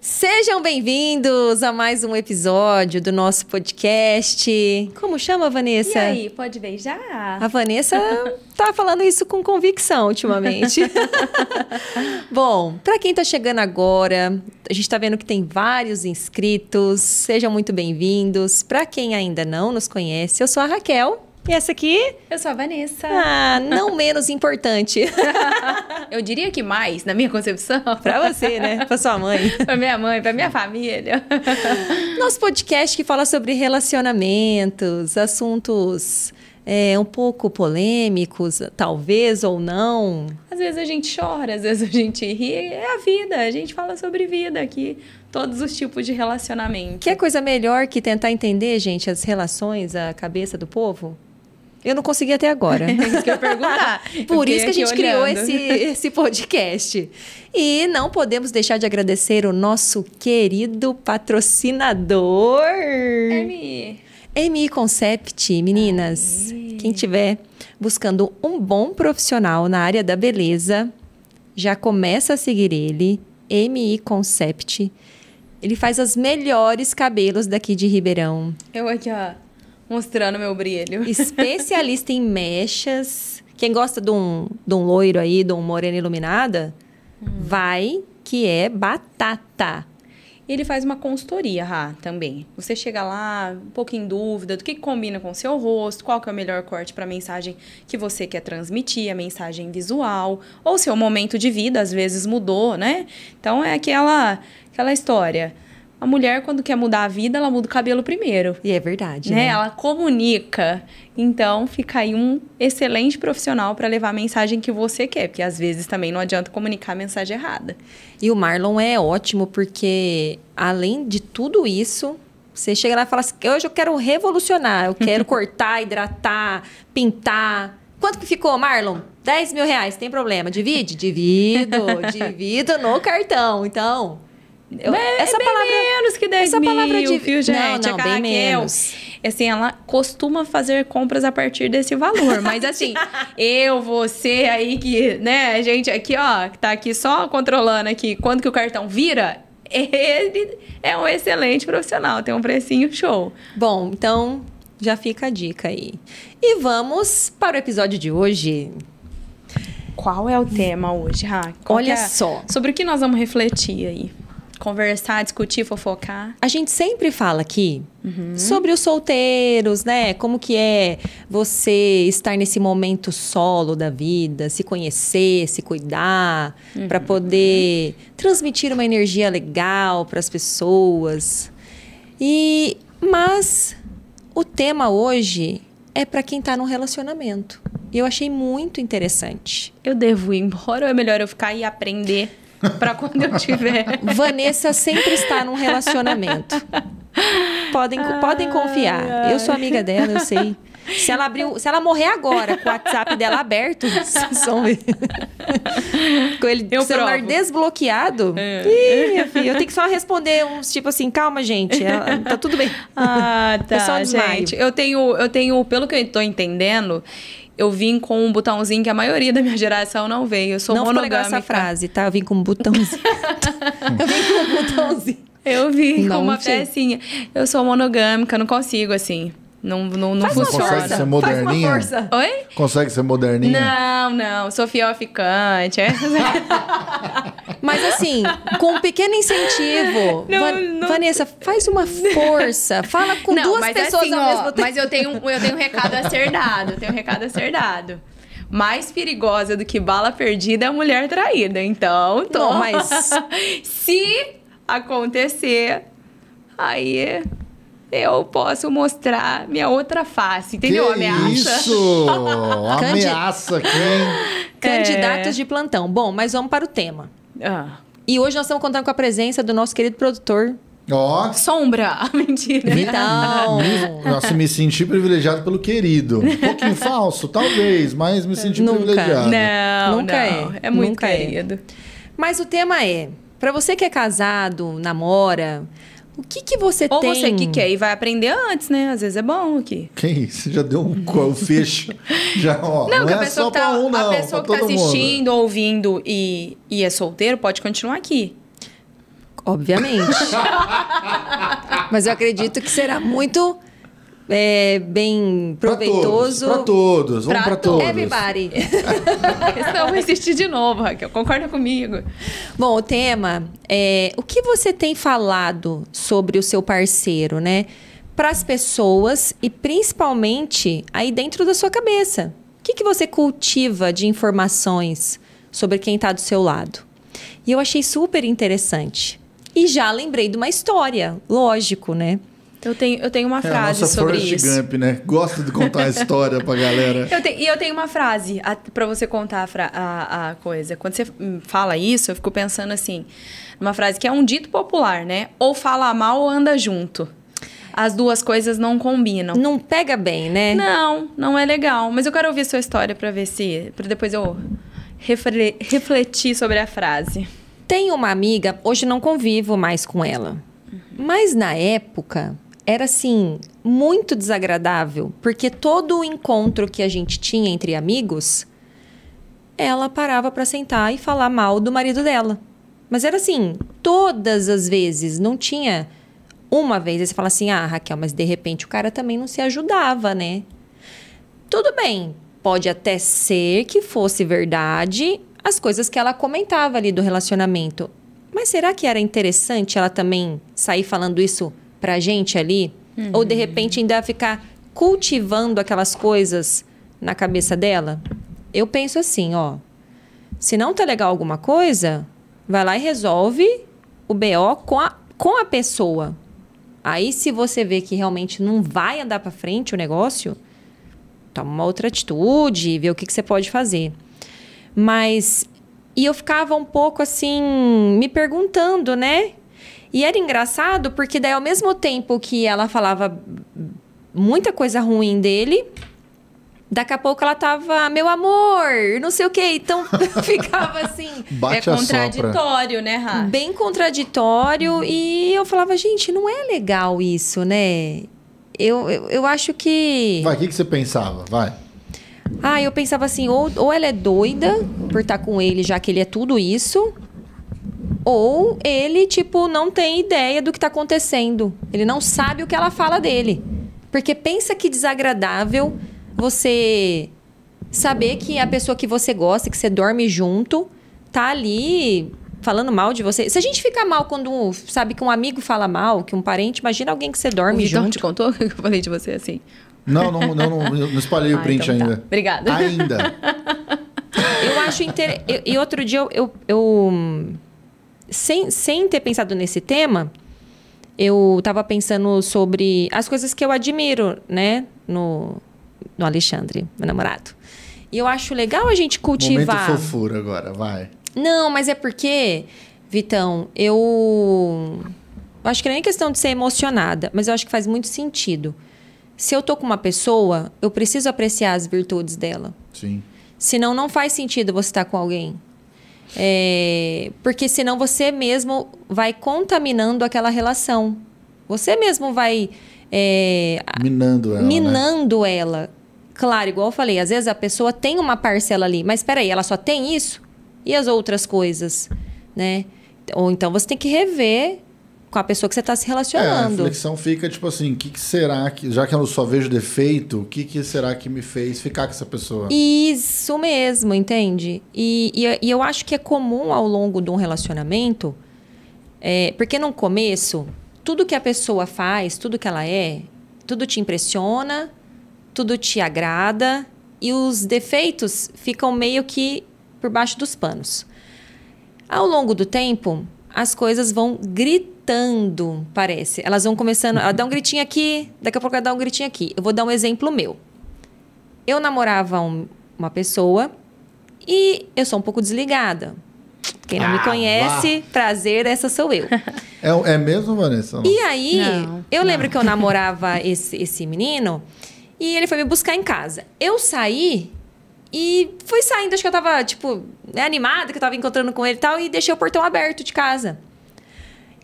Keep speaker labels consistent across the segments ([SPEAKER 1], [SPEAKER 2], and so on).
[SPEAKER 1] Sejam bem-vindos a mais um episódio do nosso podcast. Como chama, Vanessa?
[SPEAKER 2] E aí, pode beijar?
[SPEAKER 1] A Vanessa tá falando isso com convicção ultimamente. Bom, para quem tá chegando agora, a gente tá vendo que tem vários inscritos. Sejam muito bem-vindos. Para quem ainda não nos conhece, eu sou a Raquel. E essa aqui?
[SPEAKER 2] Eu sou a Vanessa.
[SPEAKER 1] Ah, não menos importante.
[SPEAKER 2] Eu diria que mais, na minha concepção.
[SPEAKER 1] Pra você, né? Pra sua mãe.
[SPEAKER 2] Pra minha mãe, pra minha família.
[SPEAKER 1] Nosso podcast que fala sobre relacionamentos, assuntos um pouco polêmicos, talvez ou não.
[SPEAKER 2] Às vezes a gente chora, às vezes a gente ri. É a vida, a gente fala sobre vida aqui. Todos os tipos de relacionamento.
[SPEAKER 1] Que coisa melhor que tentar entender, gente, as relações, a cabeça do povo? Eu não consegui até agora.
[SPEAKER 2] Isso que eu ia perguntar.
[SPEAKER 1] Por isso que a gente criou esse podcast. E não podemos deixar de agradecer o nosso querido patrocinador. MI Concept, meninas. Quem tiver buscando um bom profissional na área da beleza, já começa a seguir ele. MI Concept. Ele faz os melhores cabelos daqui de Ribeirão.
[SPEAKER 2] Eu aqui, ó, mostrando meu brilho.
[SPEAKER 1] Especialista em mechas. Quem gosta de um loiro aí, de um morena iluminada, vai que é batata.
[SPEAKER 2] Ele faz uma consultoria, Rá, também. Você chega lá, um pouco em dúvida do que combina com o seu rosto, qual que é o melhor corte para a mensagem que você quer transmitir, a mensagem visual, ou seu momento de vida, às vezes mudou, né? Então, é aquela história. A mulher, quando quer mudar a vida, ela muda o cabelo primeiro.
[SPEAKER 1] E é verdade, né?
[SPEAKER 2] Ela comunica. Então, fica aí um excelente profissional para levar a mensagem que você quer. Porque, às vezes, também não adianta comunicar a mensagem errada.
[SPEAKER 1] E o Marlon é ótimo porque, além de tudo isso, você chega lá e fala assim, hoje eu quero revolucionar. Eu quero cortar, hidratar, pintar. Quanto que ficou, Marlon? 10 mil reais, tem problema. Divide? Divido no cartão. Então...
[SPEAKER 2] essa palavra menos que 10 mil, viu, gente?
[SPEAKER 1] Não, bem menos.
[SPEAKER 2] Assim, ela costuma fazer compras a partir desse valor. Mas assim, você aí que, né, a gente aqui, ó, que tá aqui só controlando aqui quando que o cartão vira, ele é um excelente profissional, tem um precinho show.
[SPEAKER 1] Bom, então já fica a dica aí. E vamos para o episódio de hoje.
[SPEAKER 2] Qual é o tema hoje, Rá?
[SPEAKER 1] Olha só.
[SPEAKER 2] Sobre o que nós vamos refletir aí? Conversar, discutir, fofocar.
[SPEAKER 1] A gente sempre fala aqui sobre os solteiros, né? Como que é você estar nesse momento solo da vida, se conhecer, se cuidar, para poder transmitir uma energia legal para as pessoas. Mas o tema hoje é para quem está num relacionamento. E eu achei muito interessante.
[SPEAKER 2] Eu devo ir embora ou é melhor eu ficar e aprender? Pra quando eu tiver.
[SPEAKER 1] Vanessa sempre está num relacionamento. Podem confiar. Eu sou amiga dela, eu sei. Se ela morrer agora com o WhatsApp dela aberto, vocês vão ver. Com ele com o celular desbloqueado. Ih, minha filha, eu tenho que só responder uns tipo assim, calma, gente. Tá tudo bem.
[SPEAKER 2] Ah, tá, gente. Eu tenho, pelo que eu tô entendendo, eu vim com um botãozinho que a maioria da minha geração não veio. Eu sou monogâmica.
[SPEAKER 1] Não ficou legal essa frase, tá? Eu vim com um botãozinho. Eu vim com um botãozinho.
[SPEAKER 2] Eu vim com uma pecinha. Eu sou monogâmica, não consigo, assim. Não funciona.
[SPEAKER 3] Consegue ser moderninha?
[SPEAKER 1] Faz uma força.
[SPEAKER 2] Oi?
[SPEAKER 3] Consegue ser moderninha?
[SPEAKER 2] Não. Sou fiel ficante.
[SPEAKER 1] Mas assim, com um pequeno incentivo. Vanessa, faz uma força. Fala com duas pessoas
[SPEAKER 2] assim,
[SPEAKER 1] ao mesmo tempo.
[SPEAKER 2] Mas eu tenho um recado a ser dado. Mais perigosa do que bala perdida é a mulher traída. Então,
[SPEAKER 1] Não, mas...
[SPEAKER 2] se acontecer, aí... eu posso mostrar minha outra face, entendeu?
[SPEAKER 3] Que
[SPEAKER 2] ameaça.
[SPEAKER 3] Isso! Ameaça aqui, hein?
[SPEAKER 1] Candidatos de plantão. Bom, mas vamos para o tema. E hoje nós estamos contando com a presença do nosso querido produtor.
[SPEAKER 3] Ó.
[SPEAKER 2] Sombra! Mentira.
[SPEAKER 1] Vitão.
[SPEAKER 3] Nossa, me senti privilegiado pelo querido. Um pouquinho falso, talvez, mas me senti privilegiado.
[SPEAKER 2] Nunca é. É muito querido.
[SPEAKER 1] Mas o tema é, para você que é casado, namora... O que você tem?
[SPEAKER 2] Ou você que quer e vai aprender antes, né? Às vezes é bom aqui.
[SPEAKER 3] Que isso? Já deu um fecho. Já, ó,
[SPEAKER 2] não
[SPEAKER 3] é só pra um, não.
[SPEAKER 2] A pessoa que tá assistindo, ouvindo e é solteiro, pode continuar aqui.
[SPEAKER 1] Obviamente. Mas eu acredito que será muito bem proveitoso.
[SPEAKER 3] Para todos. Vamos para todos.
[SPEAKER 1] Everybody.
[SPEAKER 2] Eu vou insistir de novo, Raquel. Concorda comigo?
[SPEAKER 1] Bom, o tema é o que você tem falado sobre o seu parceiro, né? Para as pessoas e principalmente aí dentro da sua cabeça. O que você cultiva de informações sobre quem está do seu lado? E eu achei super interessante. E já lembrei de uma história, lógico, né?
[SPEAKER 2] Eu tenho uma frase sobre isso.
[SPEAKER 3] Forrest Gump, né? Gosto de contar a história pra galera.
[SPEAKER 2] Eu tenho uma frase pra você contar a coisa. Quando você fala isso, eu fico pensando assim, uma frase que é um dito popular, né? Ou fala mal ou anda junto. As duas coisas não combinam.
[SPEAKER 1] Não pega bem, né?
[SPEAKER 2] Não é legal. Mas eu quero ouvir sua história pra ver se... Pra depois eu refletir sobre a frase.
[SPEAKER 1] Tem uma amiga, hoje não convivo mais com ela. Mas na época, era assim, muito desagradável. Porque todo o encontro que a gente tinha entre amigos, ela parava pra sentar e falar mal do marido dela. Mas era assim, todas as vezes, não tinha... Uma vez, aí você fala assim, Raquel, mas de repente o cara também não se ajudava, né? Tudo bem, pode até ser que fosse verdade as coisas que ela comentava ali do relacionamento. Mas será que era interessante ela também sair falando isso pra gente ali? Uhum. Ou de repente ainda ficar cultivando aquelas coisas na cabeça dela? Eu penso assim, se não tá legal alguma coisa, vai lá e resolve o BO com a pessoa. Aí, se você vê que realmente não vai andar para frente o negócio, toma uma outra atitude, vê o que você pode fazer. Mas, e eu ficava um pouco assim, me perguntando, né? E era engraçado porque daí, ao mesmo tempo que ela falava muita coisa ruim dele, daqui a pouco ela tava, meu amor, não sei o quê. Então, ficava assim...
[SPEAKER 3] Bate
[SPEAKER 2] é contraditório, né, Rá?
[SPEAKER 1] Bem contraditório. E eu falava, gente, não é legal isso, né? Eu acho que...
[SPEAKER 3] Vai, o que você pensava? Vai.
[SPEAKER 1] Eu pensava assim, ou ela é doida por estar com ele, já que ele é tudo isso... Ou ele, não tem ideia do que tá acontecendo. Ele não sabe o que ela fala dele. Porque pensa que desagradável... Você saber que a pessoa que você gosta, que você dorme junto, tá ali falando mal de você. Se a gente fica mal quando sabe que um amigo fala mal, que um parente, imagina alguém que você dorme junto.
[SPEAKER 2] Te contou que eu falei de você assim?
[SPEAKER 3] Não espalhei o print então ainda.
[SPEAKER 2] Tá. Obrigada.
[SPEAKER 3] Ainda.
[SPEAKER 1] Eu acho interessante. E outro dia, eu sem ter pensado nesse tema, eu tava pensando sobre as coisas que eu admiro, né? No Alexandre, meu namorado. E eu acho legal a gente cultivar...
[SPEAKER 3] Momento fofura agora, vai.
[SPEAKER 1] Não, mas é porque, Vitão, eu acho que não é nem questão de ser emocionada, mas eu acho que faz muito sentido. Se eu tô com uma pessoa, eu preciso apreciar as virtudes dela.
[SPEAKER 3] Sim.
[SPEAKER 1] Senão não faz sentido você estar com alguém. Porque senão você mesmo vai contaminando aquela relação. Você mesmo vai...
[SPEAKER 3] minando
[SPEAKER 1] ela. Claro, igual eu falei, às vezes a pessoa tem uma parcela ali, mas espera aí, ela só tem isso? E as outras coisas, né? Ou então você tem que rever com a pessoa que você está se relacionando.
[SPEAKER 3] A reflexão fica assim, o que será que, já que eu só vejo defeito, o que será que me fez ficar com essa pessoa?
[SPEAKER 1] Isso mesmo, entende? E eu acho que é comum ao longo de um relacionamento, porque no começo... Tudo que a pessoa faz, tudo que ela é, tudo te impressiona, tudo te agrada e os defeitos ficam meio que por baixo dos panos. Ao longo do tempo, as coisas vão gritando, parece. Elas vão começando... Ela dá um gritinho aqui, daqui a pouco ela dá um gritinho aqui. Eu vou dar um exemplo meu. Eu namorava uma pessoa e eu sou um pouco desligada. Quem não me conhece, prazer, essa sou eu.
[SPEAKER 3] É mesmo, Vanessa?
[SPEAKER 1] E aí, eu lembro que eu namorava esse menino e ele foi me buscar em casa. Eu saí e fui saindo, acho que eu tava, animada, que eu tava encontrando com ele e tal, e deixei o portão aberto de casa.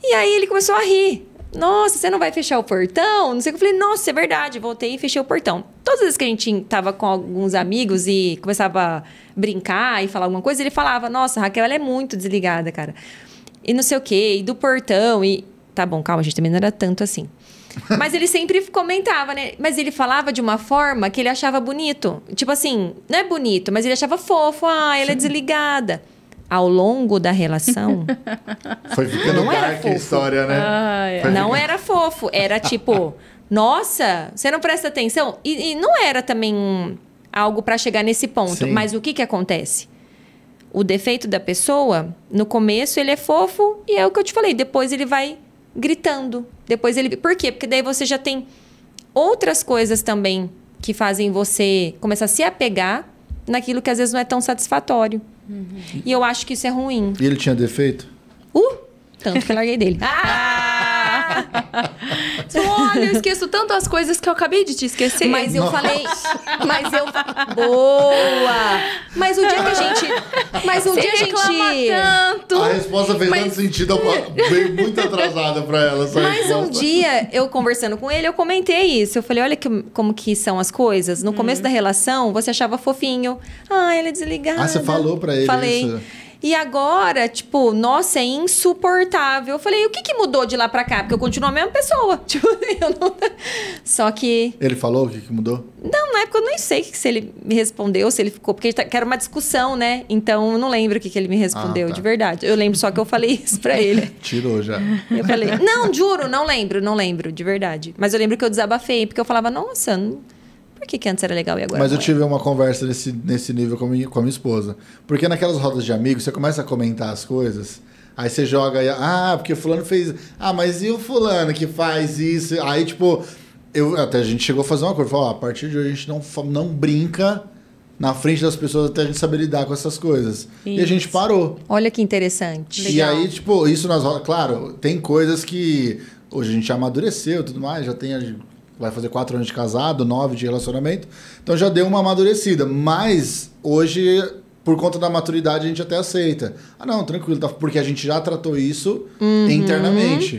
[SPEAKER 1] E aí ele começou a rir. Nossa, você não vai fechar o portão? Não sei o que. Eu falei, nossa, é verdade. Voltei e fechei o portão. Todas as vezes que a gente tava com alguns amigos e começava a brincar e falar alguma coisa, ele falava, nossa, Raquel, ela é muito desligada, cara. e não sei o quê, e do portão, e... Tá bom, calma, a gente também não era tanto assim. Mas ele sempre comentava, né? Mas ele falava de uma forma que ele achava bonito. Tipo assim, não é bonito, mas ele achava fofo. Ah, ela é desligada. Ao longo da relação...
[SPEAKER 3] Foi ficando dark a história, né?
[SPEAKER 1] Não era fofo. Era tipo, nossa, você não presta atenção? E não era também algo para chegar nesse ponto.
[SPEAKER 3] Sim.
[SPEAKER 1] Mas o que acontece? O defeito da pessoa, no começo ele é fofo e é o que eu te falei. Depois ele vai gritando. Depois ele... Por quê? Porque daí você já tem outras coisas também que fazem você começar a se apegar naquilo que às vezes não é tão satisfatório. E eu acho que isso é ruim.
[SPEAKER 3] E ele tinha defeito?
[SPEAKER 1] Tanto que eu larguei dele.
[SPEAKER 2] Olha, eu esqueço tanto as coisas que eu acabei de te esquecer.
[SPEAKER 1] Mas eu falei... Boa! Mas o dia que a gente... Mas um dia a gente...
[SPEAKER 2] tanto.
[SPEAKER 3] A resposta fez tanto sentido, veio muito atrasada pra ela.
[SPEAKER 1] Mas um dia, eu conversando com ele, eu comentei isso. Eu falei, olha como que são as coisas. No começo da relação, você achava fofinho. Ah, ele é desligado.
[SPEAKER 3] Ah, você falou pra ele isso?
[SPEAKER 1] E agora, tipo, nossa, é insuportável. Eu falei, o que mudou de lá pra cá? Porque eu continuo a mesma pessoa. Tipo, eu não... Só que...
[SPEAKER 3] Ele falou o que mudou?
[SPEAKER 1] Não, na época eu nem sei se ele me respondeu, se ele ficou... Porque era uma discussão, né? Então, eu não lembro o que ele me respondeu, de verdade. Eu lembro só que eu falei isso pra ele.
[SPEAKER 3] Tirou já.
[SPEAKER 1] Eu falei, não, juro, não lembro, de verdade. Mas eu lembro que eu desabafei, porque eu falava, nossa... Por que antes era legal e agora
[SPEAKER 3] Mas
[SPEAKER 1] não
[SPEAKER 3] eu tive uma conversa nesse nível com a minha esposa. Porque naquelas rodas de amigos, você começa a comentar as coisas, aí você joga aí, porque fulano fez... mas e o fulano que faz isso? Aí, tipo, até a gente chegou a fazer uma coisa. Falou, a partir de hoje a gente não brinca na frente das pessoas até a gente saber lidar com essas coisas. Isso. E a gente parou.
[SPEAKER 1] Olha que interessante.
[SPEAKER 3] Legal. E aí, tipo, isso nas rodas... Claro, tem coisas que hoje a gente amadureceu e tudo mais, já tem... Vai fazer 4 anos de casado, 9 de relacionamento. Então já deu uma amadurecida. Mas hoje, por conta da maturidade, a gente até aceita. Não, tranquilo. Porque a gente já tratou isso internamente.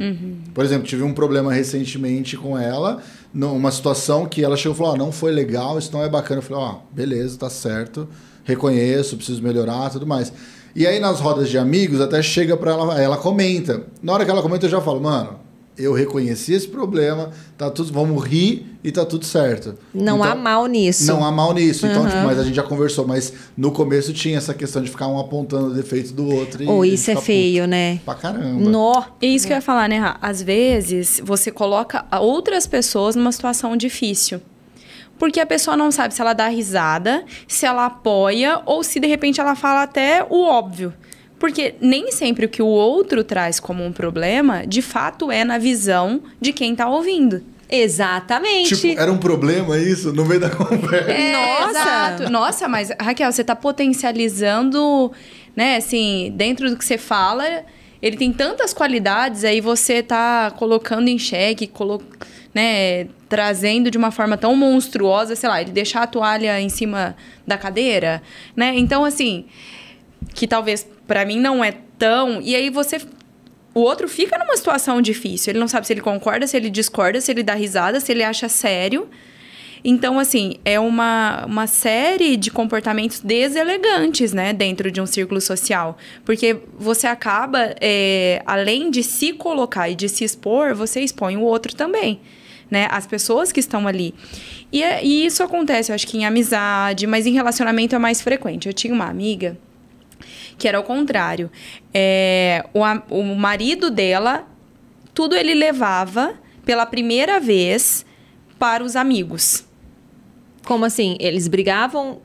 [SPEAKER 3] Por exemplo, tive um problema recentemente com ela. Numa situação que ela chegou e falou, não foi legal, isso não é bacana. Eu falei, beleza, tá certo. Reconheço, preciso melhorar, tudo mais. E aí nas rodas de amigos, até chega pra ela comenta. Na hora que ela comenta, eu já falo, mano... Eu reconheci esse problema, tá tudo, vamos rir e tá tudo certo.
[SPEAKER 1] Não há mal nisso.
[SPEAKER 3] Não há mal nisso. Então, tipo, mas a gente já conversou. Mas no começo tinha essa questão de ficar um apontando o defeito do outro.
[SPEAKER 1] Isso é feio, né?
[SPEAKER 3] Pra caramba.
[SPEAKER 2] É isso que eu ia falar, né, Rá? Às vezes, você coloca outras pessoas numa situação difícil. Porque a pessoa não sabe se ela dá risada, se ela apoia ou se, de repente, ela fala até o óbvio. Porque nem sempre o que o outro traz como um problema, de fato, é na visão de quem tá ouvindo.
[SPEAKER 1] Exatamente.
[SPEAKER 3] Tipo, era um problema isso? No meio da conversa.
[SPEAKER 1] Nossa!
[SPEAKER 2] Exato. Nossa, mas, Raquel, você tá potencializando, né, assim, dentro do que você fala, ele tem tantas qualidades, aí você tá colocando em xeque, né, trazendo de uma forma tão monstruosa, sei lá, ele deixar a toalha em cima da cadeira, né? Então, assim, que talvez... Pra mim não é tão... E aí o outro fica numa situação difícil. Ele não sabe se ele concorda, se ele discorda, se ele dá risada, se ele acha sério. Então, assim, é uma série de comportamentos deselegantes, né? Dentro de um círculo social. Porque você acaba, além de se colocar e de se expor, você expõe o outro também, né? As pessoas que estão ali. E isso acontece, eu acho que em amizade, mas em relacionamento é mais frequente. Eu tinha uma amiga... que era o contrário. O marido dela, tudo ele levava pela primeira vez para os amigos.
[SPEAKER 1] Como assim? Eles brigavam?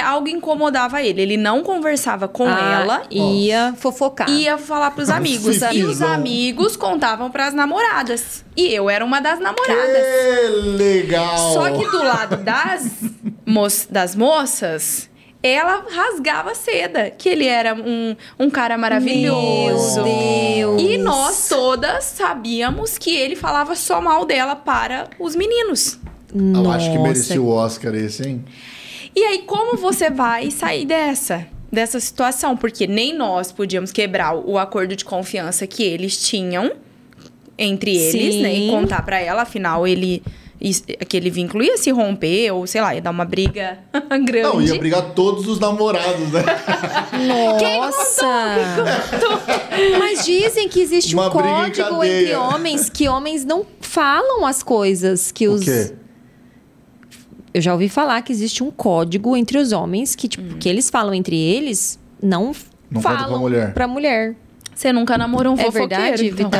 [SPEAKER 2] Algo incomodava ele. Ele não conversava com ela.
[SPEAKER 1] Ia fofocar.
[SPEAKER 2] Ia falar para os amigos. E os amigos contavam para as namoradas. E eu era uma das namoradas.
[SPEAKER 3] Que legal!
[SPEAKER 2] Só que do lado das moças... ela rasgava seda, que ele era um cara maravilhoso.
[SPEAKER 1] Meu Deus!
[SPEAKER 2] E nós todas sabíamos que ele falava só mal dela para os meninos.
[SPEAKER 3] Eu acho que merecia o Oscar esse, hein?
[SPEAKER 2] E aí, como você vai sair dessa situação? Porque nem nós podíamos quebrar o acordo de confiança que eles tinham entre eles, né? E contar pra ela, afinal, ele aquele vínculo ia se romper, ou sei lá, ia dar uma briga grande.
[SPEAKER 3] Não, ia brigar todos os namorados, né?
[SPEAKER 1] Nossa! Quem contou? Mas dizem que existe um código entre homens, que homens não falam as coisas que os...
[SPEAKER 3] O quê?
[SPEAKER 1] Eu já ouvi falar que existe um código entre os homens que, tipo, que eles falam entre eles, não falam pra mulher.
[SPEAKER 2] Você nunca namorou um fofoqueiro?
[SPEAKER 1] É verdade,
[SPEAKER 2] então.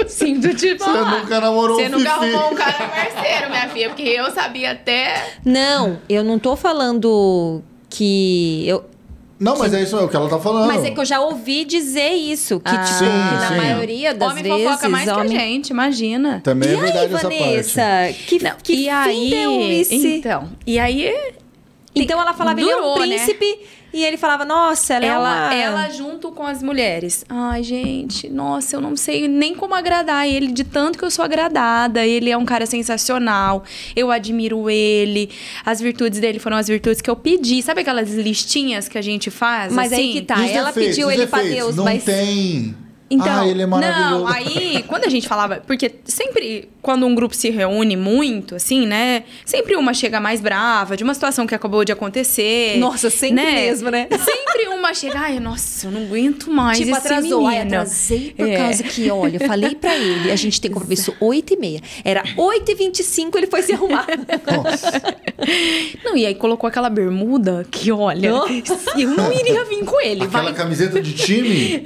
[SPEAKER 2] Sim, do tipo...
[SPEAKER 3] Você nunca namorou um fifi.
[SPEAKER 2] Você nunca arrumou um cara parceiro, minha filha, porque eu sabia até...
[SPEAKER 1] Não, eu não tô falando que...
[SPEAKER 3] Não, mas é isso o que ela tá falando.
[SPEAKER 1] Mas é que eu já ouvi dizer isso. Que, tipo,
[SPEAKER 3] sim,
[SPEAKER 1] que na
[SPEAKER 3] sim.
[SPEAKER 1] maioria das
[SPEAKER 2] homem
[SPEAKER 1] vezes...
[SPEAKER 2] fofoca mais que a gente, imagina.
[SPEAKER 3] Também é verdade
[SPEAKER 1] aí,
[SPEAKER 3] essa
[SPEAKER 1] Vanessa,
[SPEAKER 3] parte.
[SPEAKER 1] Que
[SPEAKER 2] e aí,
[SPEAKER 1] deu esse...
[SPEAKER 2] Então
[SPEAKER 1] ela falava,
[SPEAKER 2] durou,
[SPEAKER 1] ele é um príncipe... Né? E ele falava, nossa,
[SPEAKER 2] ela junto com as mulheres. Ai, gente, nossa, eu não sei nem como agradar ele, de tanto que eu sou agradada. Ele é um cara sensacional, eu admiro ele. As virtudes dele foram as virtudes que eu pedi. Sabe aquelas listinhas que a gente faz?
[SPEAKER 1] Mas
[SPEAKER 2] assim?
[SPEAKER 1] aí que tá, ela pediu ele fazer os...
[SPEAKER 3] Não tem...
[SPEAKER 2] Então,
[SPEAKER 3] ele é maravilhoso.
[SPEAKER 2] Não, aí, quando a gente falava... Porque sempre, quando um grupo se reúne muito, assim, né? Sempre uma chega mais brava de uma situação que acabou de acontecer.
[SPEAKER 1] Nossa, sempre mesmo, né?
[SPEAKER 2] Sempre uma chega... Ai, nossa, eu não aguento mais
[SPEAKER 1] tipo,
[SPEAKER 2] esse
[SPEAKER 1] atrasou.
[SPEAKER 2] menino.
[SPEAKER 1] Ai, atrasei por causa que, olha, eu falei pra ele, a gente tem compromisso 8h30. Era 8h25, ele foi se arrumar.
[SPEAKER 3] Nossa.
[SPEAKER 2] Não, e aí colocou aquela bermuda que, olha... Eu não iria vir com ele.
[SPEAKER 3] Aquela camiseta de time...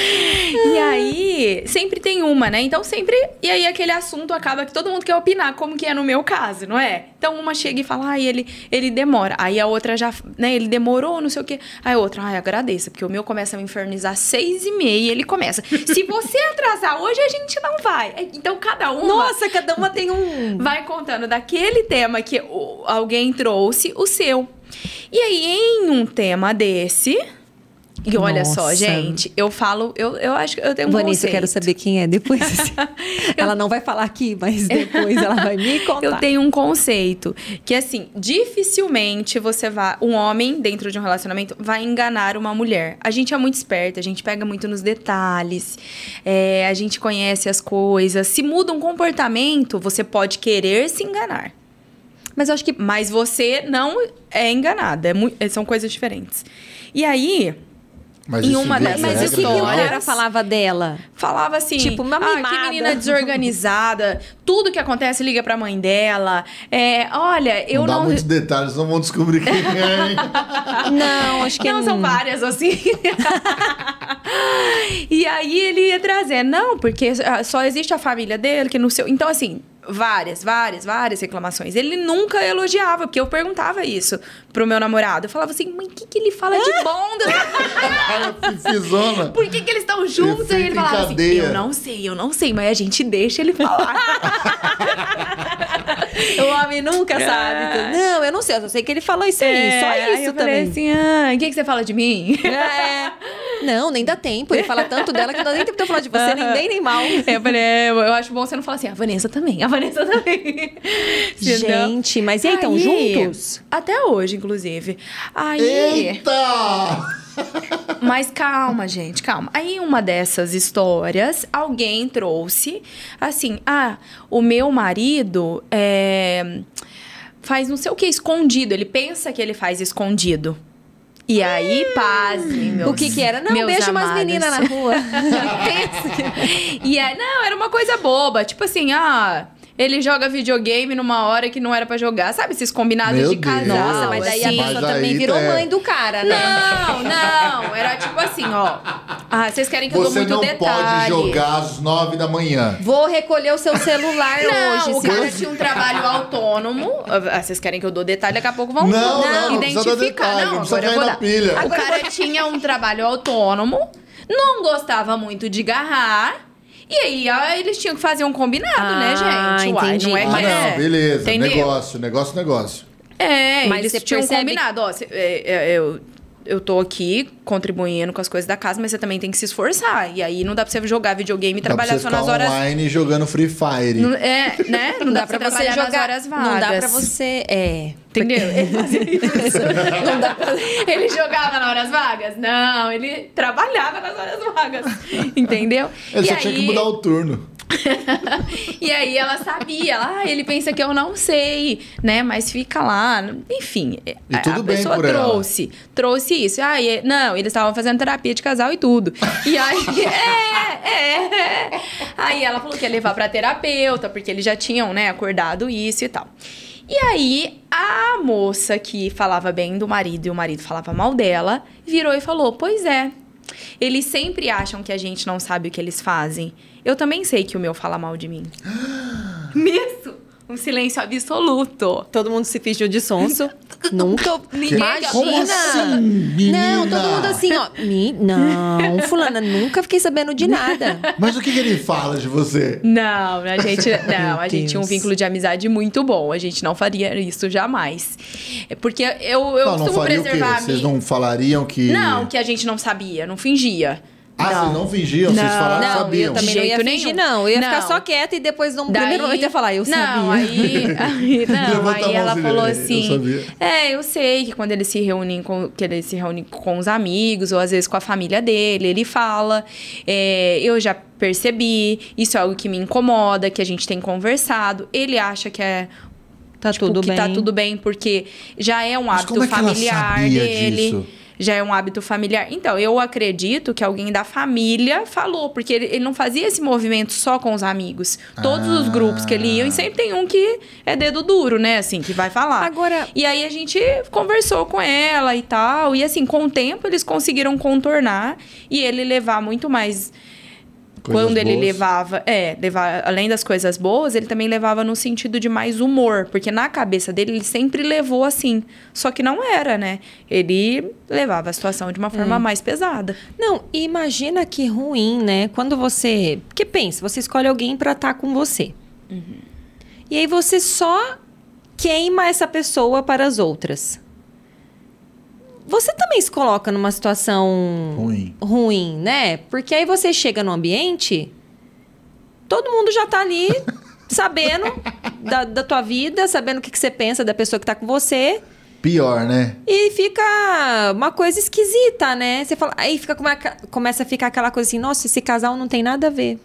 [SPEAKER 2] E aí, sempre tem uma, né? Então, sempre... E aí, aquele assunto acaba que todo mundo quer opinar, como que é no meu caso, não é? Então, uma chega e fala, ai, ele demora. Aí, a outra já, né? Ele demorou, não sei o quê. Aí, a outra, ai, agradeça, porque o meu começa a me infernizar 6h30 e ele começa. Se você atrasar hoje, a gente não vai. Então, cada uma...
[SPEAKER 1] Nossa, cada uma tem um...
[SPEAKER 2] Vai contando daquele tema que alguém trouxe, o seu. E aí, em um tema desse... E olha só, gente, eu falo, eu acho que eu tenho um
[SPEAKER 1] Vanessa,
[SPEAKER 2] conceito.
[SPEAKER 1] eu quero saber quem é depois. Ela não vai falar aqui, mas depois ela vai me contar.
[SPEAKER 2] Eu tenho um conceito que, assim, dificilmente um homem dentro de um relacionamento vai enganar uma mulher. A gente é muito esperta, a gente pega muito nos detalhes, a gente conhece as coisas. Se muda um comportamento, você pode querer se enganar. Mas você não é enganada. São coisas diferentes. E aí...
[SPEAKER 3] Mas
[SPEAKER 2] em uma
[SPEAKER 1] Mas o que o cara falava dela?
[SPEAKER 2] Falava assim,
[SPEAKER 1] tipo, uma mimada.
[SPEAKER 2] Que menina desorganizada, tudo que acontece liga pra mãe dela. Olha, eu não...
[SPEAKER 3] Não dá muitos detalhes, não vão descobrir quem é, hein?
[SPEAKER 1] Não, acho que
[SPEAKER 2] não. São várias, assim. E aí ele ia trazer, não, porque só existe a família dele, que no seu... Então, assim... Várias reclamações. Ele nunca elogiava, porque eu perguntava isso pro meu namorado. Eu falava assim, mãe, o que ele fala de bom?
[SPEAKER 3] Fifizona.
[SPEAKER 2] Por que eles estão juntos? Aí ele falava assim, eu não sei, mas a gente deixa ele falar.
[SPEAKER 1] O homem nunca sabe. Não, eu não sei, eu só sei que ele falou isso aí, só isso
[SPEAKER 2] eu
[SPEAKER 1] também.
[SPEAKER 2] Falei assim, o que você fala de mim?
[SPEAKER 1] Não, nem dá tempo. Ele fala tanto dela que não dá nem tempo de eu falar de você, nem bem nem mal.
[SPEAKER 2] Eu falei, eu acho bom você não falar assim, a Vanessa também.
[SPEAKER 1] Gente, mas e aí, estão juntos?
[SPEAKER 2] Até hoje, inclusive. Aí...
[SPEAKER 3] Eita!
[SPEAKER 2] Mas calma, gente, calma. Aí, uma dessas histórias, alguém trouxe, assim, o meu marido faz não sei o que escondido. Ele pensa que ele faz escondido. E aí, pasme, meus...
[SPEAKER 1] O que era? Não, beijo umas meninas na rua.
[SPEAKER 2] E aí, não, era uma coisa boba. Tipo assim, ele joga videogame numa hora que não era pra jogar. Sabe esses combinados de casal?
[SPEAKER 1] Nossa, mas daí
[SPEAKER 2] assim.
[SPEAKER 1] a pessoa também virou mãe do cara, né?
[SPEAKER 2] Não. Era tipo assim, vocês querem que eu dou muito detalhe.
[SPEAKER 3] Você não pode jogar às 9 da manhã.
[SPEAKER 1] Vou recolher o seu celular hoje.
[SPEAKER 2] Não, o cara tinha um trabalho autônomo. Vocês querem que eu dou detalhe, daqui a pouco vão identificar.
[SPEAKER 3] Não precisa cair na pilha.
[SPEAKER 2] O cara tinha um trabalho autônomo, não gostava muito de agarrar. E aí, eles tinham que fazer um combinado, né, gente?
[SPEAKER 1] Entendi.
[SPEAKER 2] Não é que
[SPEAKER 3] não, beleza.
[SPEAKER 2] Entendeu?
[SPEAKER 3] Negócio.
[SPEAKER 2] Mas eles tinham
[SPEAKER 1] percebe...
[SPEAKER 2] combinado. Eu tô aqui contribuindo com as coisas da casa, mas você também tem que se esforçar. E aí, não dá pra você jogar videogame e trabalhar só nas horas...
[SPEAKER 3] online jogando Free Fire.
[SPEAKER 2] Não dá pra você jogar nas horas vagas.
[SPEAKER 1] Não dá pra você...
[SPEAKER 2] Entendeu? Ele fazia isso. Não dá pra... Ele jogava nas horas vagas? Não, ele trabalhava nas horas vagas. Entendeu?
[SPEAKER 3] Ele só tinha que mudar o turno.
[SPEAKER 2] E aí ela sabia, ele pensa que eu não sei, né? Mas fica lá, enfim.
[SPEAKER 3] E tudo
[SPEAKER 2] a
[SPEAKER 3] bem
[SPEAKER 2] pessoa
[SPEAKER 3] por ela.
[SPEAKER 2] trouxe isso. Não, eles estavam fazendo terapia de casal e tudo. E aí, Aí ela falou que ia levar pra terapeuta, porque eles já tinham, né, acordado isso e tal. E aí, a moça que falava bem do marido e o marido falava mal dela, virou e falou, pois é, eles sempre acham que a gente não sabe o que eles fazem. Eu também sei que o meu fala mal de mim. Nisso, um silêncio absoluto.
[SPEAKER 1] Todo mundo se fingiu de sonso. Nunca. Imagina.
[SPEAKER 3] Como assim, menina?
[SPEAKER 1] Não, todo mundo assim, ó. Não, fulana, nunca fiquei sabendo de nada.
[SPEAKER 3] Mas o que ele fala de você?
[SPEAKER 2] Não, a gente tinha um
[SPEAKER 1] Deus.
[SPEAKER 2] vínculo de amizade muito bom. A gente não faria isso jamais. É porque eu
[SPEAKER 3] Não
[SPEAKER 2] costumo
[SPEAKER 3] faria o quê?
[SPEAKER 2] preservar
[SPEAKER 3] Vocês não falariam que...
[SPEAKER 2] Não, que a gente não sabia, não fingia.
[SPEAKER 3] Vocês não fingiam? Vocês falaram que
[SPEAKER 1] Não,
[SPEAKER 3] sabiam?
[SPEAKER 1] eu também
[SPEAKER 2] De
[SPEAKER 1] não ia
[SPEAKER 2] jeito
[SPEAKER 1] fingir,
[SPEAKER 2] nenhum.
[SPEAKER 1] não. Eu ia ficar
[SPEAKER 2] Não.
[SPEAKER 1] só quieta e depois, num primeiro momento, ia falar, eu sabia.
[SPEAKER 3] Levanta a
[SPEAKER 2] Aí ela
[SPEAKER 3] mãozinha,
[SPEAKER 2] falou
[SPEAKER 3] eu
[SPEAKER 2] assim,
[SPEAKER 3] sabia.
[SPEAKER 2] eu sei que quando eles se reúnem com os amigos, ou às vezes com a família dele, ele fala, eu já percebi, isso é algo que me incomoda, que a gente tem conversado. Ele acha que
[SPEAKER 1] Tá tudo
[SPEAKER 2] que
[SPEAKER 1] bem.
[SPEAKER 2] tá tudo bem, porque já é um
[SPEAKER 3] Mas
[SPEAKER 2] hábito
[SPEAKER 3] como é que ela
[SPEAKER 2] familiar
[SPEAKER 3] sabia
[SPEAKER 2] dele.
[SPEAKER 3] disso?
[SPEAKER 2] Já é um hábito familiar. Então, eu acredito que alguém da família falou, porque ele não fazia esse movimento só com os amigos. Todos os grupos que ele ia, e sempre tem um que é dedo duro, né? Assim, que vai falar.
[SPEAKER 1] Agora-
[SPEAKER 2] E aí a gente conversou com ela e tal. E assim, com o tempo eles conseguiram contornar e ele levar muito mais.
[SPEAKER 3] Coisas
[SPEAKER 2] Quando ele
[SPEAKER 3] boas.
[SPEAKER 2] levava, além das coisas boas, ele também levava no sentido de mais humor, porque na cabeça dele ele sempre levou assim, só que não era, né? Ele levava a situação de uma forma mais pesada.
[SPEAKER 1] Não, e imagina que ruim, né? Quando você... Porque pensa, você escolhe alguém pra estar com você. E aí você só queima essa pessoa para as outras. Você também se coloca numa situação ruim, né? Porque aí você chega no ambiente, todo mundo já tá ali sabendo da tua vida, sabendo o que você pensa da pessoa que tá com você.
[SPEAKER 3] Pior, né?
[SPEAKER 1] E fica uma coisa esquisita, né? Você fala, aí começa a ficar aquela coisa assim, nossa, esse casal não tem nada a ver.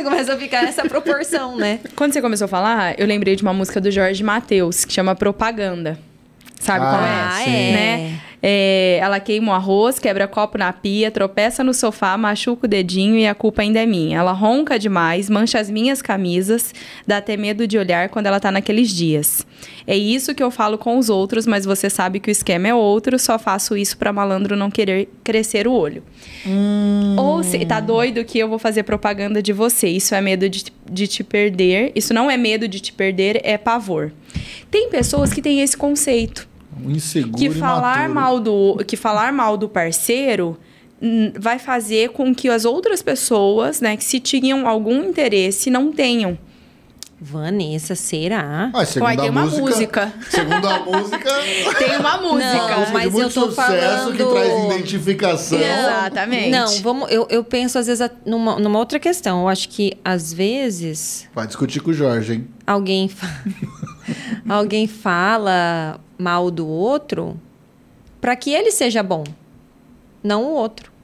[SPEAKER 1] Começa a ficar essa proporção, né?
[SPEAKER 2] Quando você começou a falar, eu lembrei de uma música do Jorge Mateus, que chama Propaganda. Sabe qual é?
[SPEAKER 3] Sim.
[SPEAKER 2] Né? Ela queima o arroz, quebra copo na pia, tropeça no sofá, machuca o dedinho e a culpa ainda é minha. Ela ronca demais, mancha as minhas camisas, dá até medo de olhar quando ela tá naqueles dias. É isso que eu falo com os outros, mas você sabe que o esquema é outro, só faço isso pra malandro não querer crescer o olho. Ou se tá doido que eu vou fazer propaganda de você, isso é medo de te perder, isso não é medo de te perder, é pavor. Tem pessoas que têm esse conceito.
[SPEAKER 3] Um inseguro
[SPEAKER 2] Que falar mal do parceiro vai fazer com que as outras pessoas, né, que se tinham algum interesse, não tenham.
[SPEAKER 1] Vanessa, será?
[SPEAKER 3] Segundo
[SPEAKER 2] tem
[SPEAKER 3] a
[SPEAKER 2] uma
[SPEAKER 3] música,
[SPEAKER 2] música.
[SPEAKER 3] Segundo a música...
[SPEAKER 2] Tem uma música.
[SPEAKER 1] Não, mas
[SPEAKER 3] de muito
[SPEAKER 1] eu tô
[SPEAKER 3] sucesso
[SPEAKER 1] falando...
[SPEAKER 3] que traz identificação.
[SPEAKER 2] Exatamente.
[SPEAKER 1] Não, eu penso às vezes numa outra questão. Eu acho que às vezes
[SPEAKER 3] Vai discutir com o Jorge, hein?
[SPEAKER 1] alguém fala mal do outro para que ele seja bom, não o outro.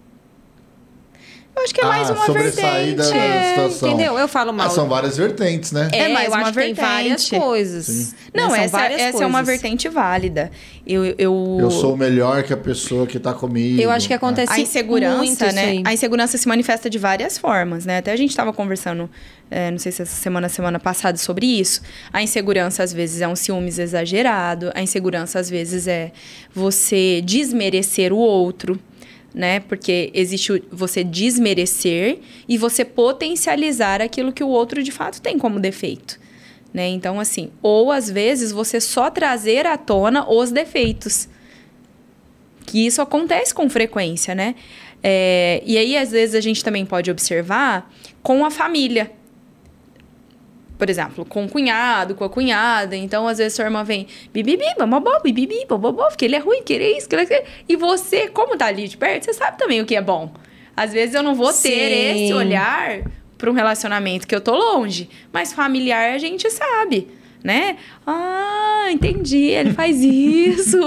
[SPEAKER 2] Eu acho que é mais uma
[SPEAKER 3] sobressair
[SPEAKER 2] vertente.
[SPEAKER 3] da situação.
[SPEAKER 1] Entendeu? Eu falo mal.
[SPEAKER 3] São várias vertentes, né?
[SPEAKER 2] É mais
[SPEAKER 1] eu
[SPEAKER 2] uma
[SPEAKER 1] acho que tem
[SPEAKER 2] vertente.
[SPEAKER 1] várias coisas.
[SPEAKER 3] Sim.
[SPEAKER 2] Não,
[SPEAKER 1] São
[SPEAKER 2] essa
[SPEAKER 1] várias
[SPEAKER 2] é uma
[SPEAKER 1] coisas.
[SPEAKER 2] vertente válida.
[SPEAKER 3] Eu sou melhor que a pessoa que tá comigo.
[SPEAKER 1] Eu acho que acontece
[SPEAKER 2] A insegurança,
[SPEAKER 1] muito isso
[SPEAKER 2] né?
[SPEAKER 1] aí.
[SPEAKER 2] A insegurança se manifesta de várias formas, né? Até a gente estava conversando, não sei se essa semana passada, sobre isso. A insegurança, às vezes, é um ciúmes exagerado. A insegurança, às vezes, é você desmerecer o outro, né? Porque existe você desmerecer e você potencializar aquilo que o outro, de fato, tem como defeito. Né? Então, assim, ou às vezes você só trazer à tona os defeitos. Que isso acontece com frequência, né? E aí, às vezes, a gente também pode observar com a família. Por exemplo, com o cunhado, com a cunhada. Então, às vezes, sua irmã vem... Bibibi, bababó, bibibi, bababó, porque ele é ruim, que ele é isso, que ele é... E você, como tá ali de perto, você sabe também o que é bom. Às vezes, eu não vou ter
[SPEAKER 1] Sim.
[SPEAKER 2] esse olhar para um relacionamento que eu tô longe. Mas familiar, a gente sabe. né? Ah, entendi, ele faz isso.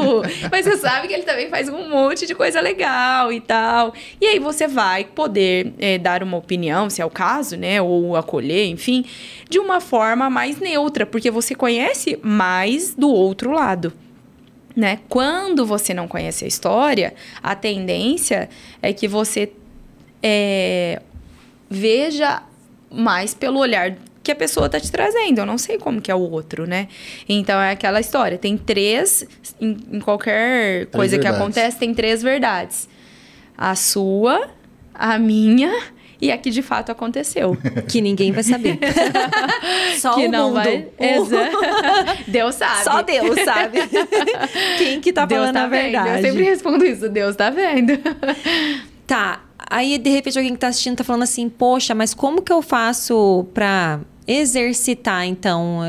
[SPEAKER 2] Mas você sabe que ele também faz um monte de coisa legal e tal. E aí você vai poder dar uma opinião, se é o caso, né? Ou acolher, enfim, de uma forma mais neutra, porque você conhece mais do outro lado. Né? Quando você não conhece a história, a tendência é que você veja mais pelo olhar que a pessoa está te trazendo. Eu não sei como que é o outro, né? Então, é aquela história. Tem três... Em qualquer coisa que acontece, tem 3 verdades. A sua, a minha... E a que de fato aconteceu.
[SPEAKER 1] Que ninguém vai saber. Só
[SPEAKER 2] que
[SPEAKER 1] o
[SPEAKER 2] não
[SPEAKER 1] mundo.
[SPEAKER 2] Vai... Deus sabe.
[SPEAKER 1] Só Deus sabe. Quem que tá
[SPEAKER 2] Deus
[SPEAKER 1] falando a verdade.
[SPEAKER 2] Eu sempre respondo isso. Deus tá vendo.
[SPEAKER 1] Tá. Aí, de repente, alguém que tá assistindo tá falando assim... Poxa, mas como que eu faço pra exercitar, então...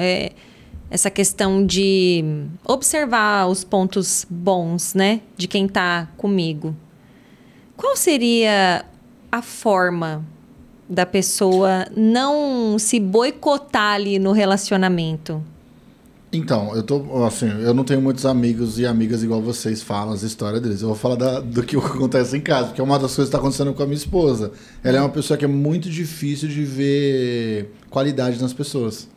[SPEAKER 1] essa questão de observar os pontos bons, né? De quem tá comigo. Qual seria... a forma da pessoa não se boicotar ali no relacionamento?
[SPEAKER 3] Então, eu não tenho muitos amigos e amigas igual vocês falam as histórias deles. Eu vou falar do que acontece em casa, porque é uma das coisas que está acontecendo com a minha esposa. Ela é uma pessoa que é muito difícil de ver qualidade nas pessoas.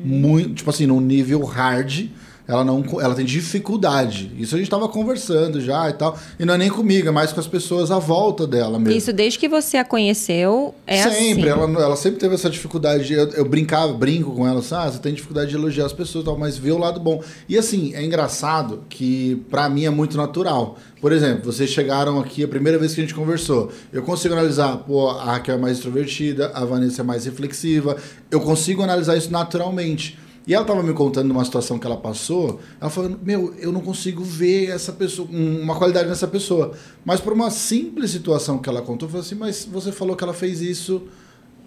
[SPEAKER 3] Muito, tipo assim, num nível hard, ela tem dificuldade. Isso a gente estava conversando já e tal. E não é nem comigo, é mais com as pessoas à volta dela mesmo.
[SPEAKER 1] Isso desde que você a conheceu,
[SPEAKER 3] sempre,
[SPEAKER 1] assim.
[SPEAKER 3] Ela sempre teve essa dificuldade. Eu brinco com ela, assim, você tem dificuldade de elogiar as pessoas e tal, mas vê o lado bom. E assim, é engraçado que pra mim é muito natural. Por exemplo, vocês chegaram aqui a primeira vez que a gente conversou. Eu consigo analisar, pô, a Raquel é mais extrovertida, a Vanessa é mais reflexiva. Eu consigo analisar isso naturalmente. E ela estava me contando uma situação que ela passou, ela falou, eu não consigo ver essa pessoa, uma qualidade nessa pessoa. Mas por uma simples situação que ela contou, eu falei assim, mas você falou que ela fez isso,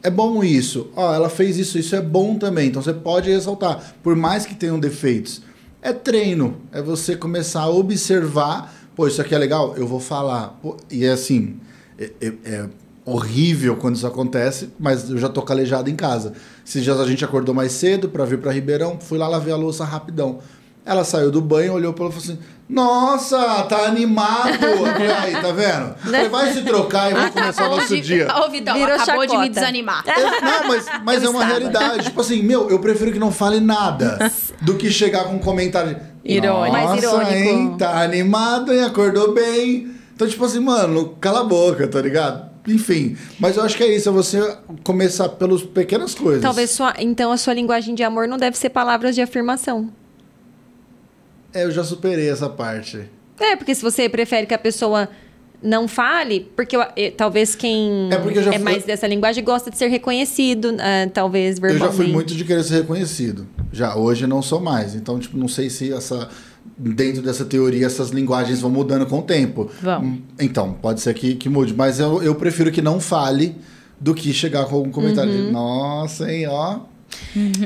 [SPEAKER 3] é bom isso. Ela fez isso é bom também, então você pode ressaltar, por mais que tenham defeitos. É treino, é você começar a observar, pô, isso aqui é legal, eu vou falar. Pô, e é assim, é horrível quando isso acontece, mas eu já tô calejado em casa. Esses dias a gente acordou mais cedo para vir para Ribeirão, fui lá lavar a louça rapidão. Ela saiu do banho, olhou para ela e falou assim, nossa, tá animado. Aí, tá vendo? Falei, vai se trocar e vamos começar o nosso dia.
[SPEAKER 2] Ô, Vitão, acabou de me desanimar.
[SPEAKER 3] Não, mas é uma realidade. Tipo assim, eu prefiro que não fale nada do que chegar com um comentário
[SPEAKER 2] irônico.
[SPEAKER 1] Mais irônico.
[SPEAKER 3] Hein, tá animado, hein? Acordou bem. Então, tipo assim, mano, cala a boca, tá ligado? Enfim, mas eu acho que é isso, é você começar pelas pequenas coisas.
[SPEAKER 1] Talvez então a sua linguagem de amor não deve ser palavras de afirmação.
[SPEAKER 3] Eu já superei essa parte.
[SPEAKER 1] Porque se você prefere que a pessoa não fale, porque talvez quem mais dessa linguagem gosta de ser reconhecido, talvez verbalmente.
[SPEAKER 3] Eu já fui muito de querer ser reconhecido. Já hoje não sou mais. Então, tipo, não sei se dentro dessa teoria essas linguagens vão mudando com o tempo.
[SPEAKER 2] Vão.
[SPEAKER 3] Então, pode ser que mude. Mas eu prefiro que não fale do que chegar com algum comentário de, nossa, hein, ó.